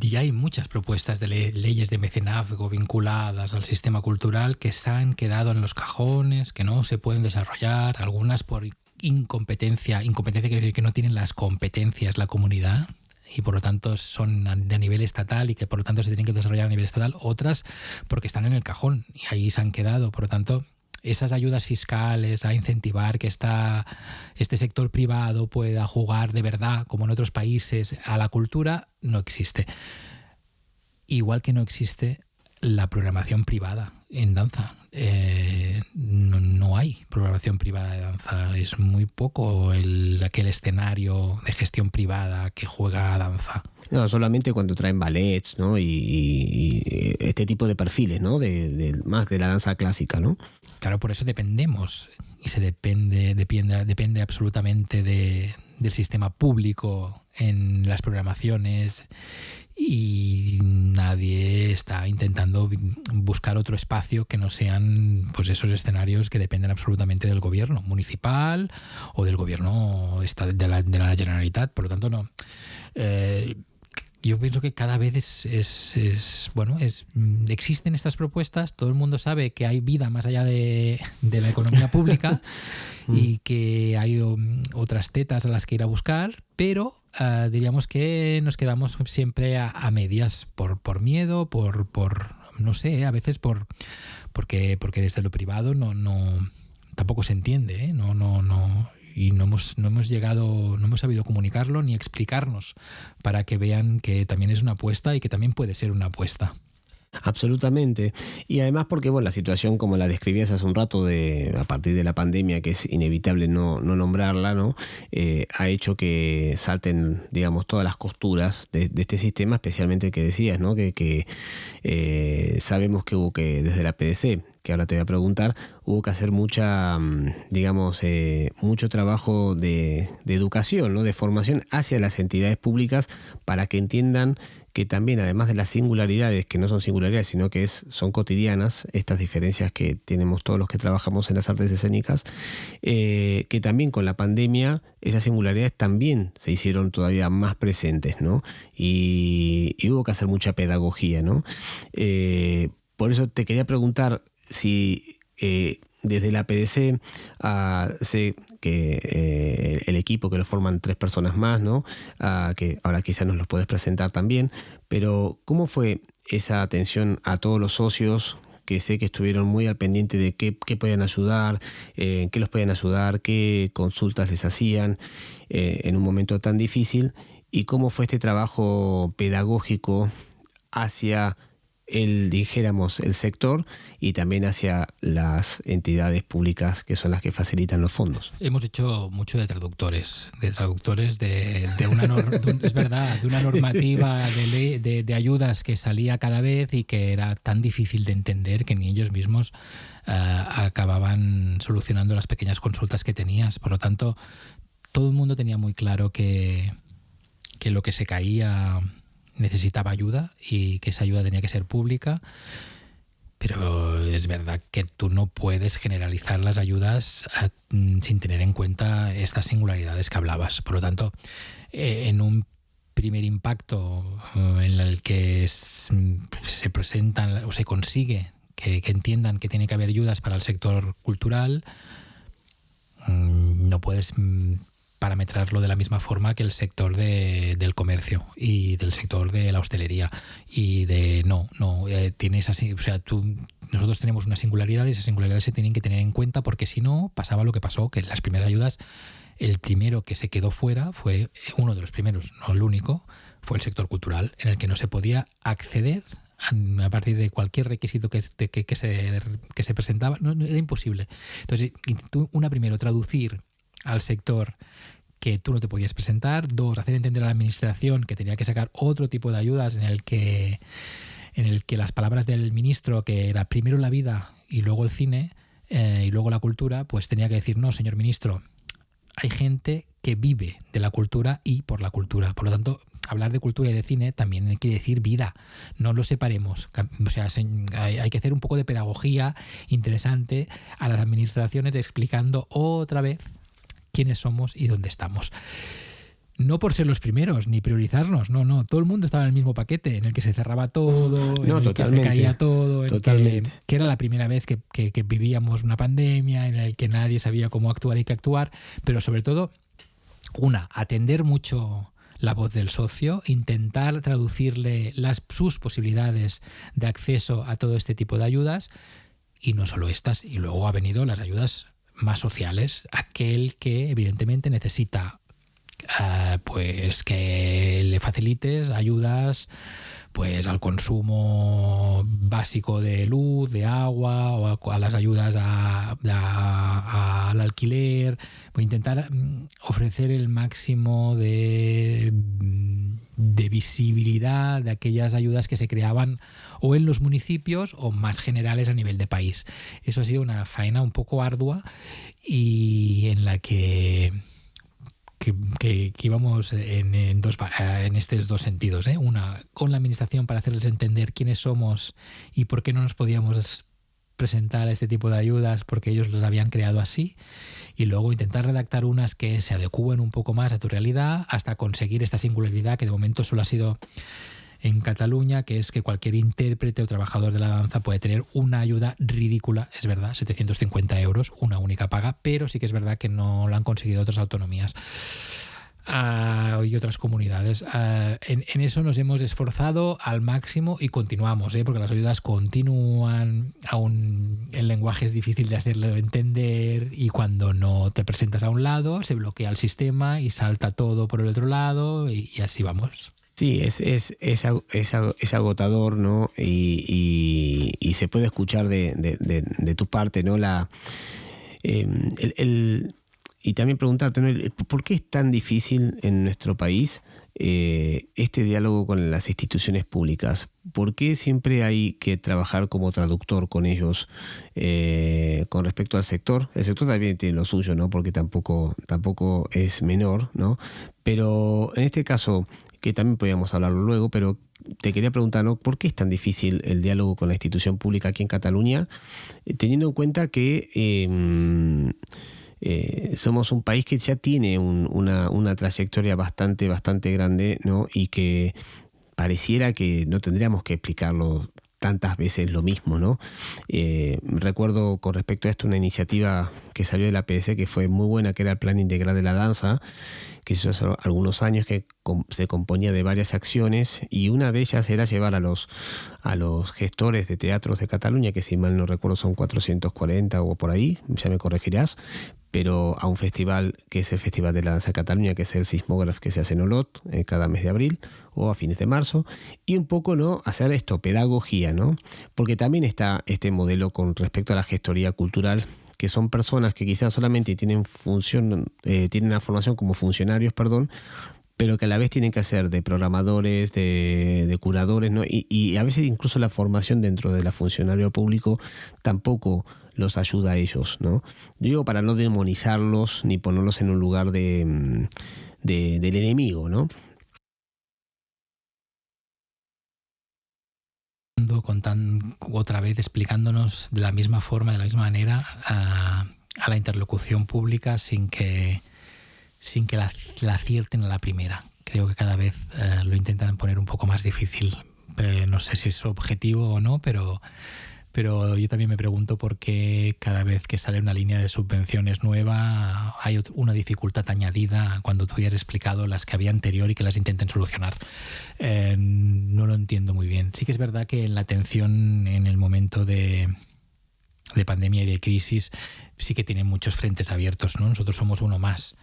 Y hay muchas propuestas de leyes de mecenazgo vinculadas al sistema cultural que se han quedado en los cajones, que no se pueden desarrollar, algunas por incompetencia quiere decir que no tienen las competencias la comunidad y por lo tanto son de nivel estatal y que por lo tanto se tienen que desarrollar a nivel estatal, otras porque están en el cajón y ahí se han quedado. Por lo tanto, esas ayudas fiscales a incentivar que este sector privado pueda jugar de verdad, como en otros países, a la cultura, no existe. Igual que no existe la programación privada en danza. No hay programación privada de danza. Es muy poco aquel escenario de gestión privada que juega a danza. No, solamente cuando traen ballets, ¿no? y este tipo de perfiles, ¿no? Más de la danza clásica, ¿no? Claro, por eso dependemos, y se depende absolutamente del sistema público en las programaciones, y nadie está intentando buscar otro espacio que no sean pues esos escenarios que dependen absolutamente del gobierno municipal o del gobierno de la Generalitat. Por lo tanto, no. Yo pienso que cada vez existen estas propuestas, todo el mundo sabe que hay vida más allá de la economía pública y que hay otras tetas a las que ir a buscar, pero diríamos que nos quedamos siempre a medias por miedo, por no sé, a veces porque desde lo privado no tampoco se entiende, ¿eh? Y no hemos sabido comunicarlo ni explicarnos para que vean que también es una apuesta y que también puede ser una apuesta. Absolutamente. Y además porque la situación, como la describías hace un rato, a partir de la pandemia, que es inevitable no nombrarla, ¿no? Ha hecho que salten, digamos, todas las costuras de este sistema, especialmente el que decías, ¿no? Que sabemos que hubo que, desde la PDC, que ahora te voy a preguntar, hubo que hacer mucho trabajo de educación, ¿no? De formación hacia las entidades públicas para que entiendan que también, además de las singularidades, que no son singularidades, sino que son cotidianas, estas diferencias que tenemos todos los que trabajamos en las artes escénicas, que también con la pandemia esas singularidades también se hicieron todavía más presentes, ¿no? Y hubo que hacer mucha pedagogía, ¿no? Por eso te quería preguntar si desde la PDC sé que el equipo, que lo forman 3 personas más, ¿no? Que ahora quizás nos los puedes presentar también, pero ¿cómo fue esa atención a todos los socios, que sé que estuvieron muy al pendiente de qué podían ayudar, qué los podían ayudar, qué consultas les hacían en un momento tan difícil, y cómo fue este trabajo pedagógico hacia el sector y también hacia las entidades públicas que son las que facilitan los fondos? Hemos hecho mucho de traductores de una normativa de ayudas que salía cada vez y que era tan difícil de entender que ni ellos mismos acababan solucionando las pequeñas consultas que tenías. Por lo tanto, todo el mundo tenía muy claro que lo que se caía necesitaba ayuda y que esa ayuda tenía que ser pública, pero es verdad que tú no puedes generalizar las ayudas sin tener en cuenta estas singularidades que hablabas. Por lo tanto, en un primer impacto en el que se presentan o se consigue que entiendan que tiene que haber ayudas para el sector cultural, no puedes parametrarlo de la misma forma que el sector del comercio y del sector de la hostelería, y tienes así, o sea, nosotros tenemos una singularidad y esas singularidades se tienen que tener en cuenta, porque si no pasaba lo que pasó, que en las primeras ayudas el primero que se quedó fuera fue uno de los primeros, no el único, fue el sector cultural, en el que no se podía acceder a partir de cualquier requisito que se presentaba, no, era imposible. Entonces, una, primero, traducir al sector que tú no te podías presentar; 2, hacer entender a la administración que tenía que sacar otro tipo de ayudas en el que las palabras del ministro, que era primero la vida y luego el cine y luego la cultura, pues tenía que decir: no, señor ministro, hay gente que vive de la cultura y por la cultura. Por lo tanto, hablar de cultura y de cine también quiere decir vida. No lo separemos. O sea, hay que hacer un poco de pedagogía interesante a las administraciones, explicando otra vez quiénes somos y dónde estamos. No por ser los primeros, ni priorizarnos, no. Todo el mundo estaba en el mismo paquete, en el que se cerraba todo, en el que se caía todo, que era la primera vez que vivíamos una pandemia, en el que nadie sabía cómo actuar y qué actuar, pero sobre todo, atender mucho la voz del socio, intentar traducirle sus posibilidades de acceso a todo este tipo de ayudas, y no solo estas. Y luego ha venido las ayudas más sociales, aquel que evidentemente necesita pues que le facilites ayudas pues al consumo básico de luz, de agua, o a las ayudas al alquiler. Voy a intentar ofrecer el máximo de visibilidad de aquellas ayudas que se creaban o en los municipios o más generales a nivel de país. Eso ha sido una faena un poco ardua y en la que íbamos en estos dos sentidos, ¿eh? Una, con la administración para hacerles entender quiénes somos y por qué no nos podíamos presentar a este tipo de ayudas porque ellos los habían creado así, y luego intentar redactar unas que se adecúen un poco más a tu realidad hasta conseguir esta singularidad que de momento solo ha sido en Cataluña, que es que cualquier intérprete o trabajador de la danza puede tener una ayuda ridícula, es verdad, 750 euros, una única paga, pero sí que es verdad que no lo han conseguido otras autonomías y otras comunidades. En eso nos hemos esforzado al máximo y continuamos, porque las ayudas continúan, aún el lenguaje es difícil de hacerlo entender y cuando no te presentas a un lado se bloquea el sistema y salta todo por el otro lado y así vamos. Sí, es agotador, ¿no? Y se puede escuchar de tu parte, ¿no? Y también preguntarte, ¿no? ¿Por qué es tan difícil en nuestro país este diálogo con las instituciones públicas? ¿Por qué siempre hay que trabajar como traductor con ellos con respecto al sector? El sector también tiene lo suyo, ¿no? Porque tampoco es menor, ¿no? Pero en este caso, que también podríamos hablarlo luego, pero te quería preguntar, ¿no? ¿Por qué es tan difícil el diálogo con la institución pública aquí en Cataluña? Teniendo en cuenta que somos un país que ya tiene una trayectoria bastante grande, ¿no? Y que pareciera que no tendríamos que explicarlo tantas veces lo mismo, ¿no? Recuerdo con respecto a esto una iniciativa que salió de la APS que fue muy buena, que era el Plan Integral de la Danza, que se hizo hace algunos años, que se componía de varias acciones y una de ellas era llevar a los gestores de teatros de Cataluña, que si mal no recuerdo son 440 o por ahí, ya me corregirás, pero a un festival que es el Festival de la Danza de Cataluña, que es el Sismógraf, que se hace en Olot cada mes de abril o a fines de marzo, y un poco, ¿no?, hacer esto, pedagogía, ¿no? Porque también está este modelo con respecto a la gestoría cultural, que son personas que quizás solamente tienen una formación como funcionarios, pero que a la vez tienen que hacer de programadores, de curadores, ¿no? Y a veces incluso la formación dentro del funcionario público tampoco los ayuda a ellos, ¿no? Yo digo para no demonizarlos ni ponerlos en un lugar del enemigo, ¿no? Otra vez explicándonos de la misma forma, de la misma manera a la interlocución pública sin que la acierten a la primera. Creo que cada vez lo intentan poner un poco más difícil. No sé si es objetivo o no, pero yo también me pregunto por qué cada vez que sale una línea de subvenciones nueva hay una dificultad añadida cuando tú ya has explicado las que había anterior y que las intenten solucionar. No lo entiendo muy bien. Sí que es verdad que la atención en el momento de pandemia y de crisis sí que tiene muchos frentes abiertos, ¿no? Nosotros somos uno más.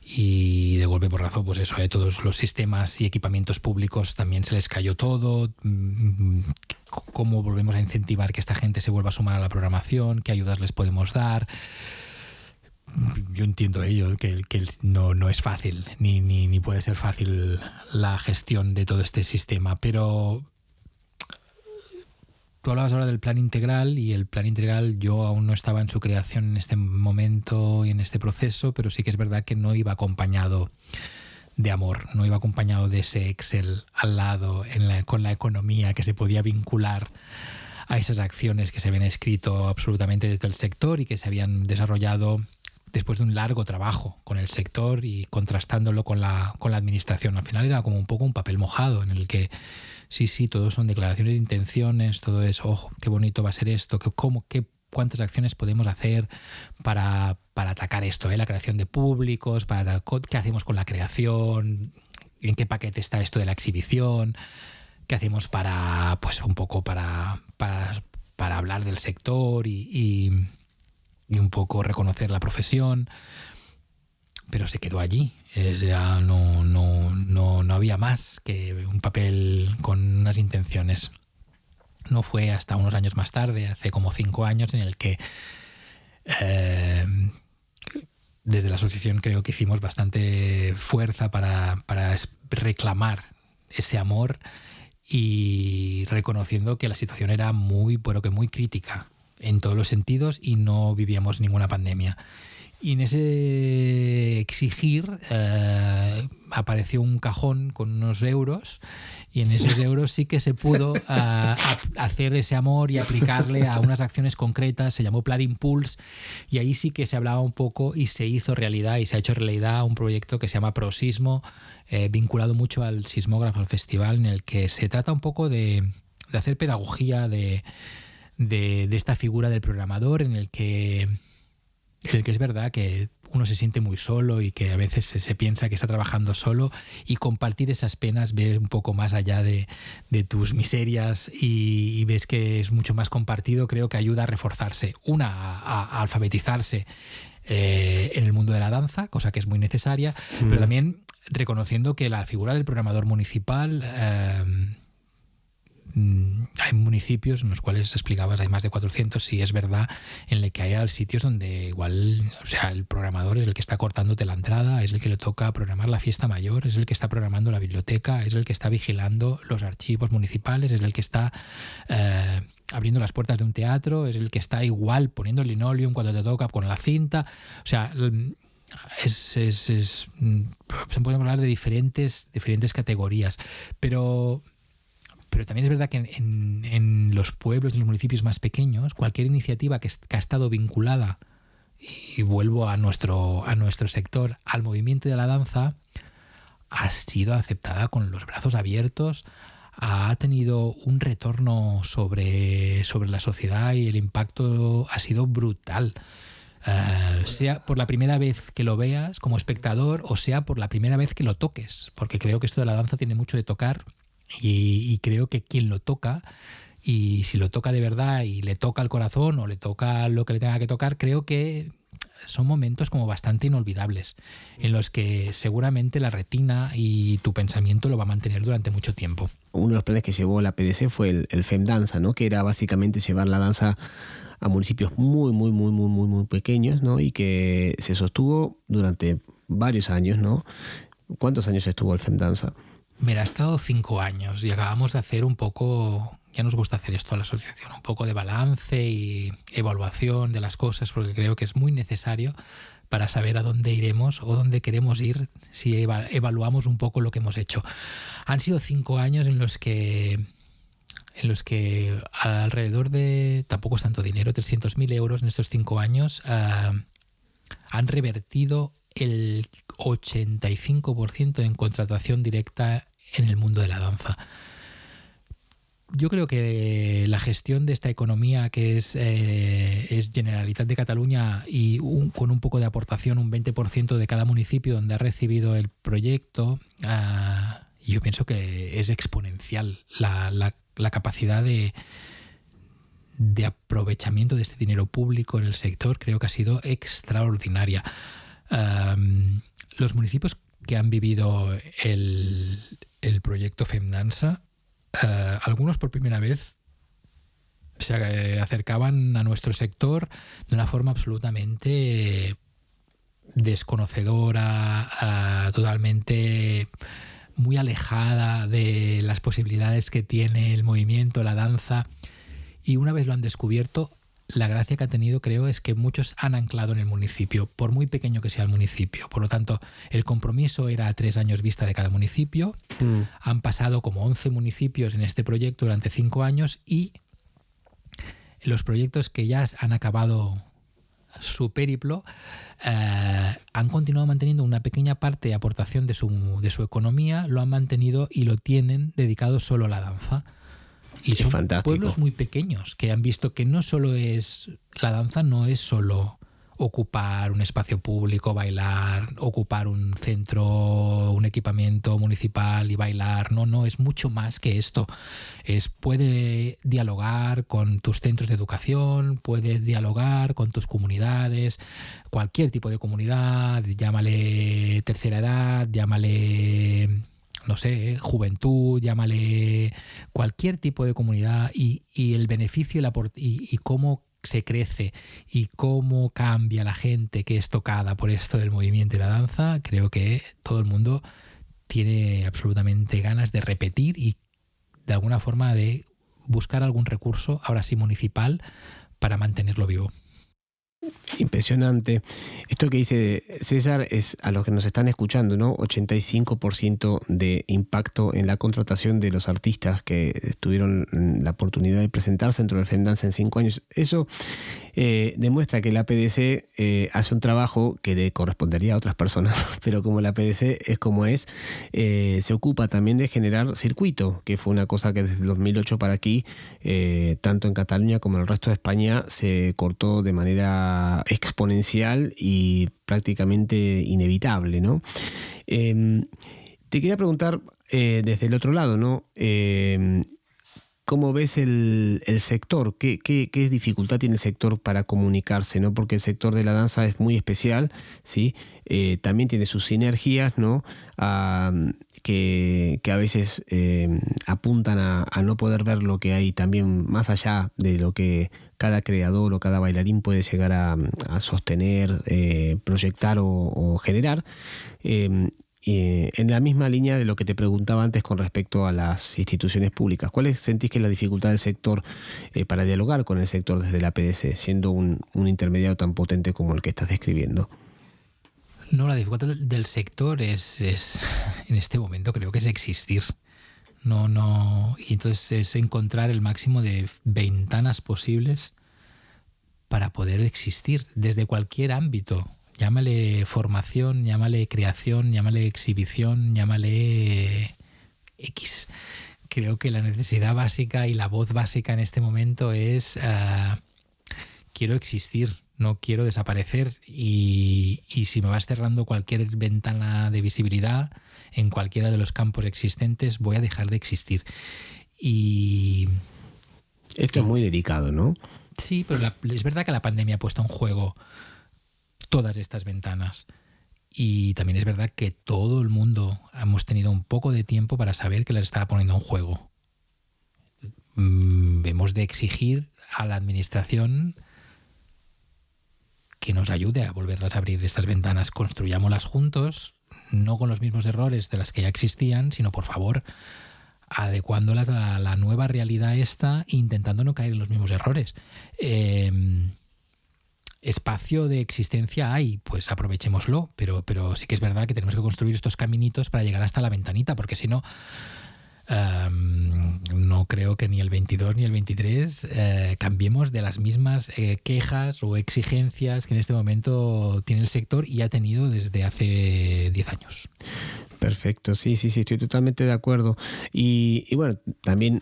Y de golpe porrazo, pues eso, todos los sistemas y equipamientos públicos también se les cayó todo. ¿Cómo volvemos a incentivar que esta gente se vuelva a sumar a la programación? ¿Qué ayudas les podemos dar? Yo entiendo ello, que no es fácil, ni puede ser fácil la gestión de todo este sistema, pero tú hablabas ahora del plan integral, y el plan integral yo aún no estaba en su creación en este momento y en este proceso, pero sí que es verdad que no iba acompañado de amor, no iba acompañado de ese Excel al lado con la economía que se podía vincular a esas acciones que se habían escrito absolutamente desde el sector y que se habían desarrollado después de un largo trabajo con el sector y contrastándolo con la administración. Al final era como un poco un papel mojado en el que sí, todo son declaraciones de intenciones, todo es, ojo, qué bonito va a ser esto, cuántas acciones podemos hacer para atacar esto, la creación de públicos, qué hacemos con la creación, en qué paquete está esto de la exhibición, qué hacemos para para hablar del sector y un poco reconocer la profesión, pero se quedó allí. Ya no había más que un papel con unas intenciones. No fue hasta unos años más tarde, hace como 5 años, en el que desde la asociación creo que hicimos bastante fuerza para reclamar ese amor y reconociendo que la situación era muy crítica en todos los sentidos y no vivíamos ninguna pandemia. Y en ese exigir apareció un cajón con unos euros, y en esos euros sí que se pudo hacer ese amor y aplicarle a unas acciones concretas. Se llamó Plan Impulse, y ahí sí que se hablaba un poco y se hizo realidad y se ha hecho realidad un proyecto que se llama ProSismo, vinculado mucho al sismógrafo, al festival, en el que se trata un poco de hacer pedagogía de esta figura del programador, en el que es verdad que uno se siente muy solo y que a veces se piensa que está trabajando solo, y compartir esas penas, ver un poco más allá de tus miserias y ves que es mucho más compartido, creo que ayuda a reforzarse. A alfabetizarse en el mundo de la danza, cosa que es muy necesaria, pero también reconociendo que la figura del programador municipal... hay municipios en los cuales explicabas, hay más de 400, sí es verdad, en el que hay sitios donde igual, o sea, el programador es el que está cortándote la entrada, es el que le toca programar la fiesta mayor, es el que está programando la biblioteca, es el que está vigilando los archivos municipales, es el que está abriendo las puertas de un teatro, es el que está igual poniendo el linoleum cuando te toca con la cinta. O sea, se puede hablar de diferentes categorías, pero también es verdad que en los pueblos y en los municipios más pequeños, cualquier iniciativa que ha estado vinculada, y vuelvo a nuestro sector, al movimiento de la danza, ha sido aceptada con los brazos abiertos, ha tenido un retorno sobre la sociedad, y el impacto ha sido brutal. Sea por la primera vez que lo veas como espectador, o sea por la primera vez que lo toques, porque creo que esto de la danza tiene mucho de tocar. Y creo que quien lo toca, y si lo toca de verdad y le toca el corazón o le toca lo que le tenga que tocar, creo que son momentos como bastante inolvidables, en los que seguramente la retina y tu pensamiento lo va a mantener durante mucho tiempo. Uno de los planes que llevó la PDC fue el FemDanza, ¿no? Que era básicamente llevar la danza a municipios muy pequeños, ¿no? Y que se sostuvo durante varios años, ¿no? ¿Cuántos años estuvo el FemDanza? Mira, ha estado 5 años y acabamos de hacer un poco, ya nos gusta hacer esto a la asociación, un poco de balance y evaluación de las cosas, porque creo que es muy necesario para saber a dónde iremos o dónde queremos ir si evaluamos un poco lo que hemos hecho. Han sido 5 años en los que alrededor de, tampoco es tanto dinero, 300.000 euros en estos 5 años han revertido el 85% en contratación directa en el mundo de la danza. Yo creo que la gestión de esta economía, que es Generalitat de Cataluña, y con un poco de aportación, un 20% de cada municipio donde ha recibido el proyecto, yo pienso que es exponencial la capacidad de aprovechamiento de este dinero público en el sector. Creo que ha sido extraordinaria. Los municipios que han vivido el proyecto FemDanza, algunos por primera vez se acercaban a nuestro sector de una forma absolutamente desconocedora, totalmente muy alejada de las posibilidades que tiene el movimiento, la danza, y una vez lo han descubierto, la gracia que ha tenido, creo, es que muchos han anclado en el municipio, por muy pequeño que sea el municipio. Por lo tanto, el compromiso era a 3 años vista de cada municipio. Han pasado como 11 municipios en este proyecto durante 5 años, y los proyectos que ya han acabado su periplo han continuado manteniendo una pequeña parte de aportación de su economía, lo han mantenido y lo tienen dedicado solo a la danza. Y son fantástico. Pueblos muy pequeños que han visto que no solo es la danza, no es solo ocupar un espacio público, bailar, ocupar un centro, un equipamiento municipal y bailar. No, es mucho más que esto. Puede dialogar con tus centros de educación, puede dialogar con tus comunidades, cualquier tipo de comunidad, llámale tercera edad, llámale, no sé, juventud, llámale cualquier tipo de comunidad, y el beneficio y cómo se crece y cómo cambia la gente que es tocada por esto del movimiento y la danza. Creo que todo el mundo tiene absolutamente ganas de repetir y de alguna forma de buscar algún recurso, ahora sí municipal, para mantenerlo vivo. Impresionante. Esto que dice César es, a los que nos están escuchando, ¿no? 85% de impacto en la contratación de los artistas que tuvieron la oportunidad de presentarse dentro del FEMDANZA en 5 años. Eso demuestra que la APDC hace un trabajo que le correspondería a otras personas, pero como la APDC es como es, se ocupa también de generar circuito, que fue una cosa que desde el 2008 para aquí, tanto en Cataluña como en el resto de España, se cortó de manera exponencial y prácticamente inevitable, ¿no? Te quería preguntar desde el otro lado, ¿no? ¿Cómo ves el sector? ¿Qué dificultad tiene el sector para comunicarse, ¿no? Porque el sector de la danza es muy especial, ¿sí? También tiene sus sinergias, ¿no? Que a veces apuntan a no poder ver lo que hay también más allá de lo que cada creador o cada bailarín puede llegar a sostener, proyectar o generar. En la misma línea de lo que te preguntaba antes con respecto a las instituciones públicas, ¿cuál sentís que es la dificultad del sector para dialogar con el sector desde la APDC, siendo un intermediario tan potente como el que estás describiendo? No, la dificultad del sector es en este momento creo que es existir. Y entonces es encontrar el máximo de ventanas posibles para poder existir desde cualquier ámbito. Llámale formación, llámale creación, llámale exhibición, llámale X. Creo que la necesidad básica y la voz básica en este momento es quiero existir, no quiero desaparecer, y si me vas cerrando cualquier ventana de visibilidad en cualquiera de los campos existentes, voy a dejar de existir. Y esto es muy delicado, ¿no? Sí, pero es verdad que la pandemia ha puesto en juego todas estas ventanas, y también es verdad que todo el mundo hemos tenido un poco de tiempo para saber que las estaba poniendo en juego. Hemos de exigir a la administración que nos ayude a volverlas a abrir estas ventanas. Construyámoslas juntos, no con los mismos errores de las que ya existían, sino, por favor, adecuándolas a la nueva realidad esta, intentando no caer en los mismos errores. Espacio de existencia hay, pues aprovechémoslo, pero sí que es verdad que tenemos que construir estos caminitos para llegar hasta la ventanita, porque si no, no creo que ni el 22 ni el 23 cambiemos de las mismas quejas o exigencias que en este momento tiene el sector y ha tenido desde hace 10 años. Perfecto, sí, estoy totalmente de acuerdo. Y bueno, también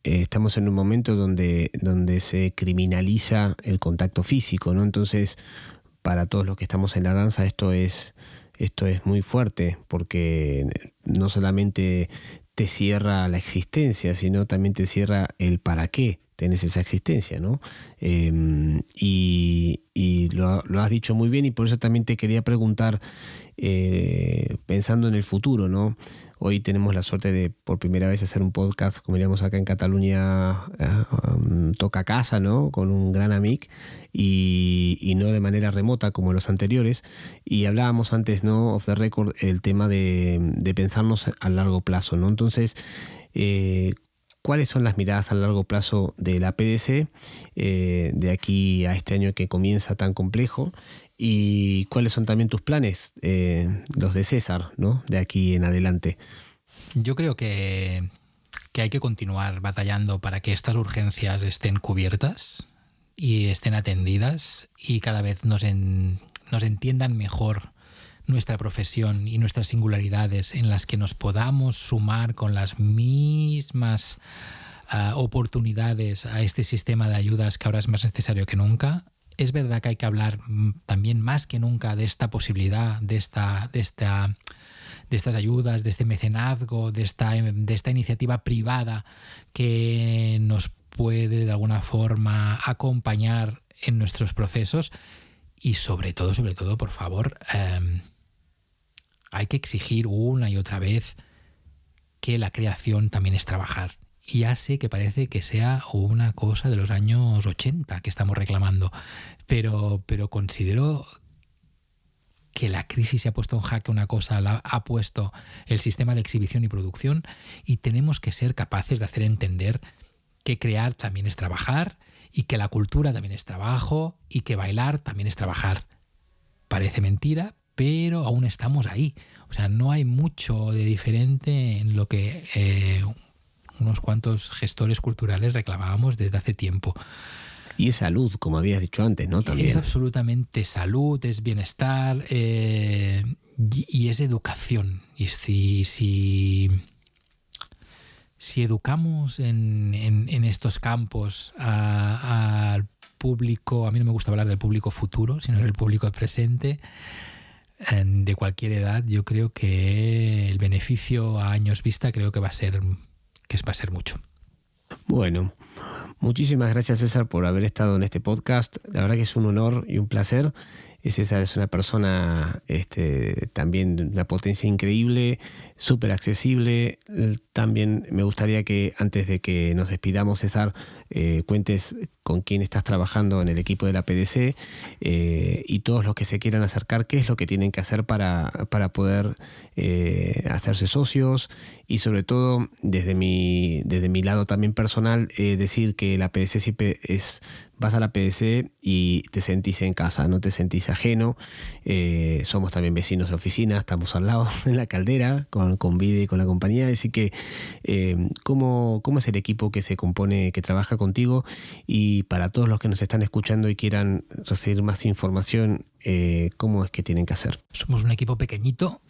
estamos en un momento donde se criminaliza el contacto físico, ¿no? Entonces, para todos los que estamos en la danza, esto es muy fuerte, porque no solamente te cierra la existencia, sino también te cierra el para qué tenés esa existencia, ¿no? Y lo has dicho muy bien, y por eso también te quería preguntar, pensando en el futuro, ¿no? Hoy tenemos la suerte de por primera vez hacer un podcast, como diríamos acá en Cataluña, toca casa, ¿no? Con un gran amigo, y no de manera remota como los anteriores. Y hablábamos antes, ¿no? Off the record, el tema de pensarnos a largo plazo, ¿no? Entonces, ¿cuáles son las miradas a largo plazo de la APDC de aquí a este año que comienza tan complejo? ¿Y cuáles son también tus planes, los de César, ¿no? De aquí en adelante? Yo creo que hay que continuar batallando para que estas urgencias estén cubiertas y estén atendidas, y cada vez nos entiendan mejor nuestra profesión y nuestras singularidades, en las que nos podamos sumar con las mismas oportunidades a este sistema de ayudas que ahora es más necesario que nunca. es verdad que hay que hablar también más que nunca de esta posibilidad, de estas ayudas, de este mecenazgo, de esta iniciativa privada que nos puede de alguna forma acompañar en nuestros procesos. Y sobre todo, por favor, hay que exigir una y otra vez que la creación también es trabajar. Y ya sé que parece que sea una cosa de los años 80 que estamos reclamando, pero considero que la crisis se ha puesto en jaque una cosa, ha puesto el sistema de exhibición y producción, y tenemos que ser capaces de hacer entender que crear también es trabajar, y que la cultura también es trabajo, y que bailar también es trabajar. Parece mentira, pero aún estamos ahí. O sea, no hay mucho de diferente en lo que unos cuantos gestores culturales reclamábamos desde hace tiempo. Y es salud, como habías dicho antes, ¿no? También. Es absolutamente salud, es bienestar y es educación. Y si educamos en estos campos al público, a mí no me gusta hablar del público futuro, sino del público presente, de cualquier edad, yo creo que el beneficio a años vista creo que va a ser mucho. Bueno, muchísimas gracias, César, por haber estado en este podcast. La verdad que es un honor y un placer. César es una persona también de una potencia increíble, súper accesible. También me gustaría que antes de que nos despidamos, César, cuentes con quién estás trabajando en el equipo de la PDC y todos los que se quieran acercar, qué es lo que tienen que hacer para poder hacerse socios, y sobre todo desde mi lado también personal, decir que la PDC siempre vas a la PDC y te sentís en casa, no te sentís ajeno. Somos también vecinos de oficina, estamos al lado en la Caldera con Vide y con la compañía, así que ¿cómo es el equipo que se compone, que trabaja contigo? Y para todos los que nos están escuchando y quieran recibir más información, ¿cómo es que tienen que hacer? Somos un equipo pequeñito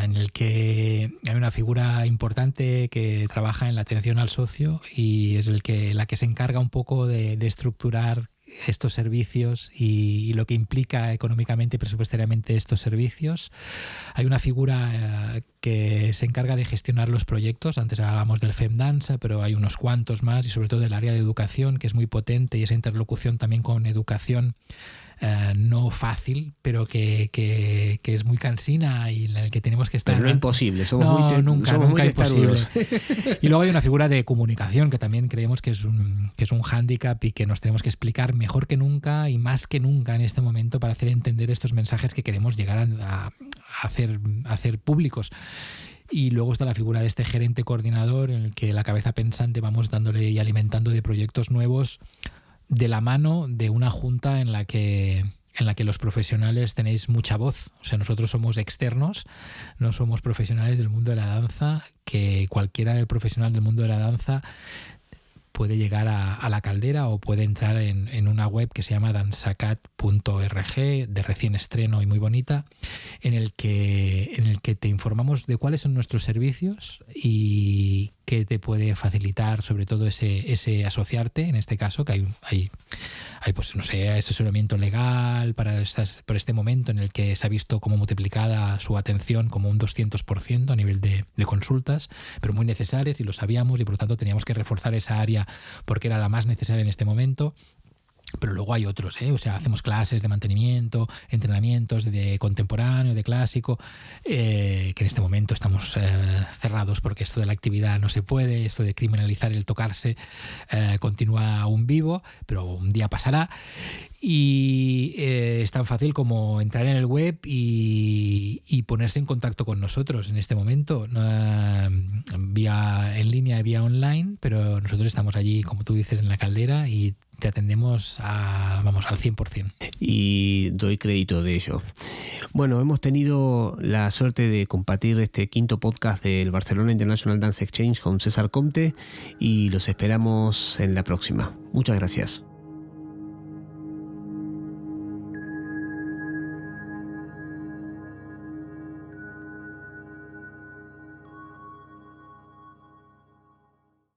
en el que hay una figura importante que trabaja en la atención al socio y es la que se encarga un poco de estructurar estos servicios y lo que implica económicamente y presupuestariamente estos servicios. Hay una figura que se encarga de gestionar los proyectos. Antes hablábamos del FEMDANSA, pero hay unos cuantos más, y sobre todo del área de educación, que es muy potente, y esa interlocución también con educación no fácil, pero que es muy cansina y en el que tenemos que estar. Pero no imposible, nunca muy imposible. Y luego hay una figura de comunicación que también creemos que es un hándicap y que nos tenemos que explicar mejor que nunca y más que nunca en este momento para hacer entender estos mensajes que queremos llegar a hacer públicos. Y luego está la figura de este gerente coordinador en el que la cabeza pensante vamos dándole y alimentando de proyectos nuevos de la mano de una junta en la que los profesionales tenéis mucha voz. O sea, nosotros somos externos, no somos profesionales del mundo de la danza, que cualquiera del profesional del mundo de la danza puede llegar a la Caldera o puede entrar en una web que se llama dansacat.org, de recién estreno y muy bonita, en el que te informamos de cuáles son nuestros servicios y qué te puede facilitar sobre todo ese asociarte, en este caso, que hay pues no sé, asesoramiento legal por este momento en el que se ha visto como multiplicada su atención como un 200% a nivel de consultas, pero muy necesarias, y lo sabíamos, y por lo tanto teníamos que reforzar esa área porque era la más necesaria en este momento. Pero luego hay otros, o sea, hacemos clases de mantenimiento, entrenamientos de contemporáneo, de clásico, que en este momento estamos cerrados porque esto de la actividad no se puede, esto de criminalizar el tocarse continúa aún vivo, pero un día pasará. Y es tan fácil como entrar en el web y ponerse en contacto con nosotros en este momento, vía en línea, vía online, pero nosotros estamos allí, como tú dices, en la Caldera, y te atendemos al 100%. Y doy crédito de ello. Bueno, hemos tenido la suerte de compartir este quinto podcast del Barcelona International Dance Exchange con César Comte y los esperamos en la próxima. Muchas gracias.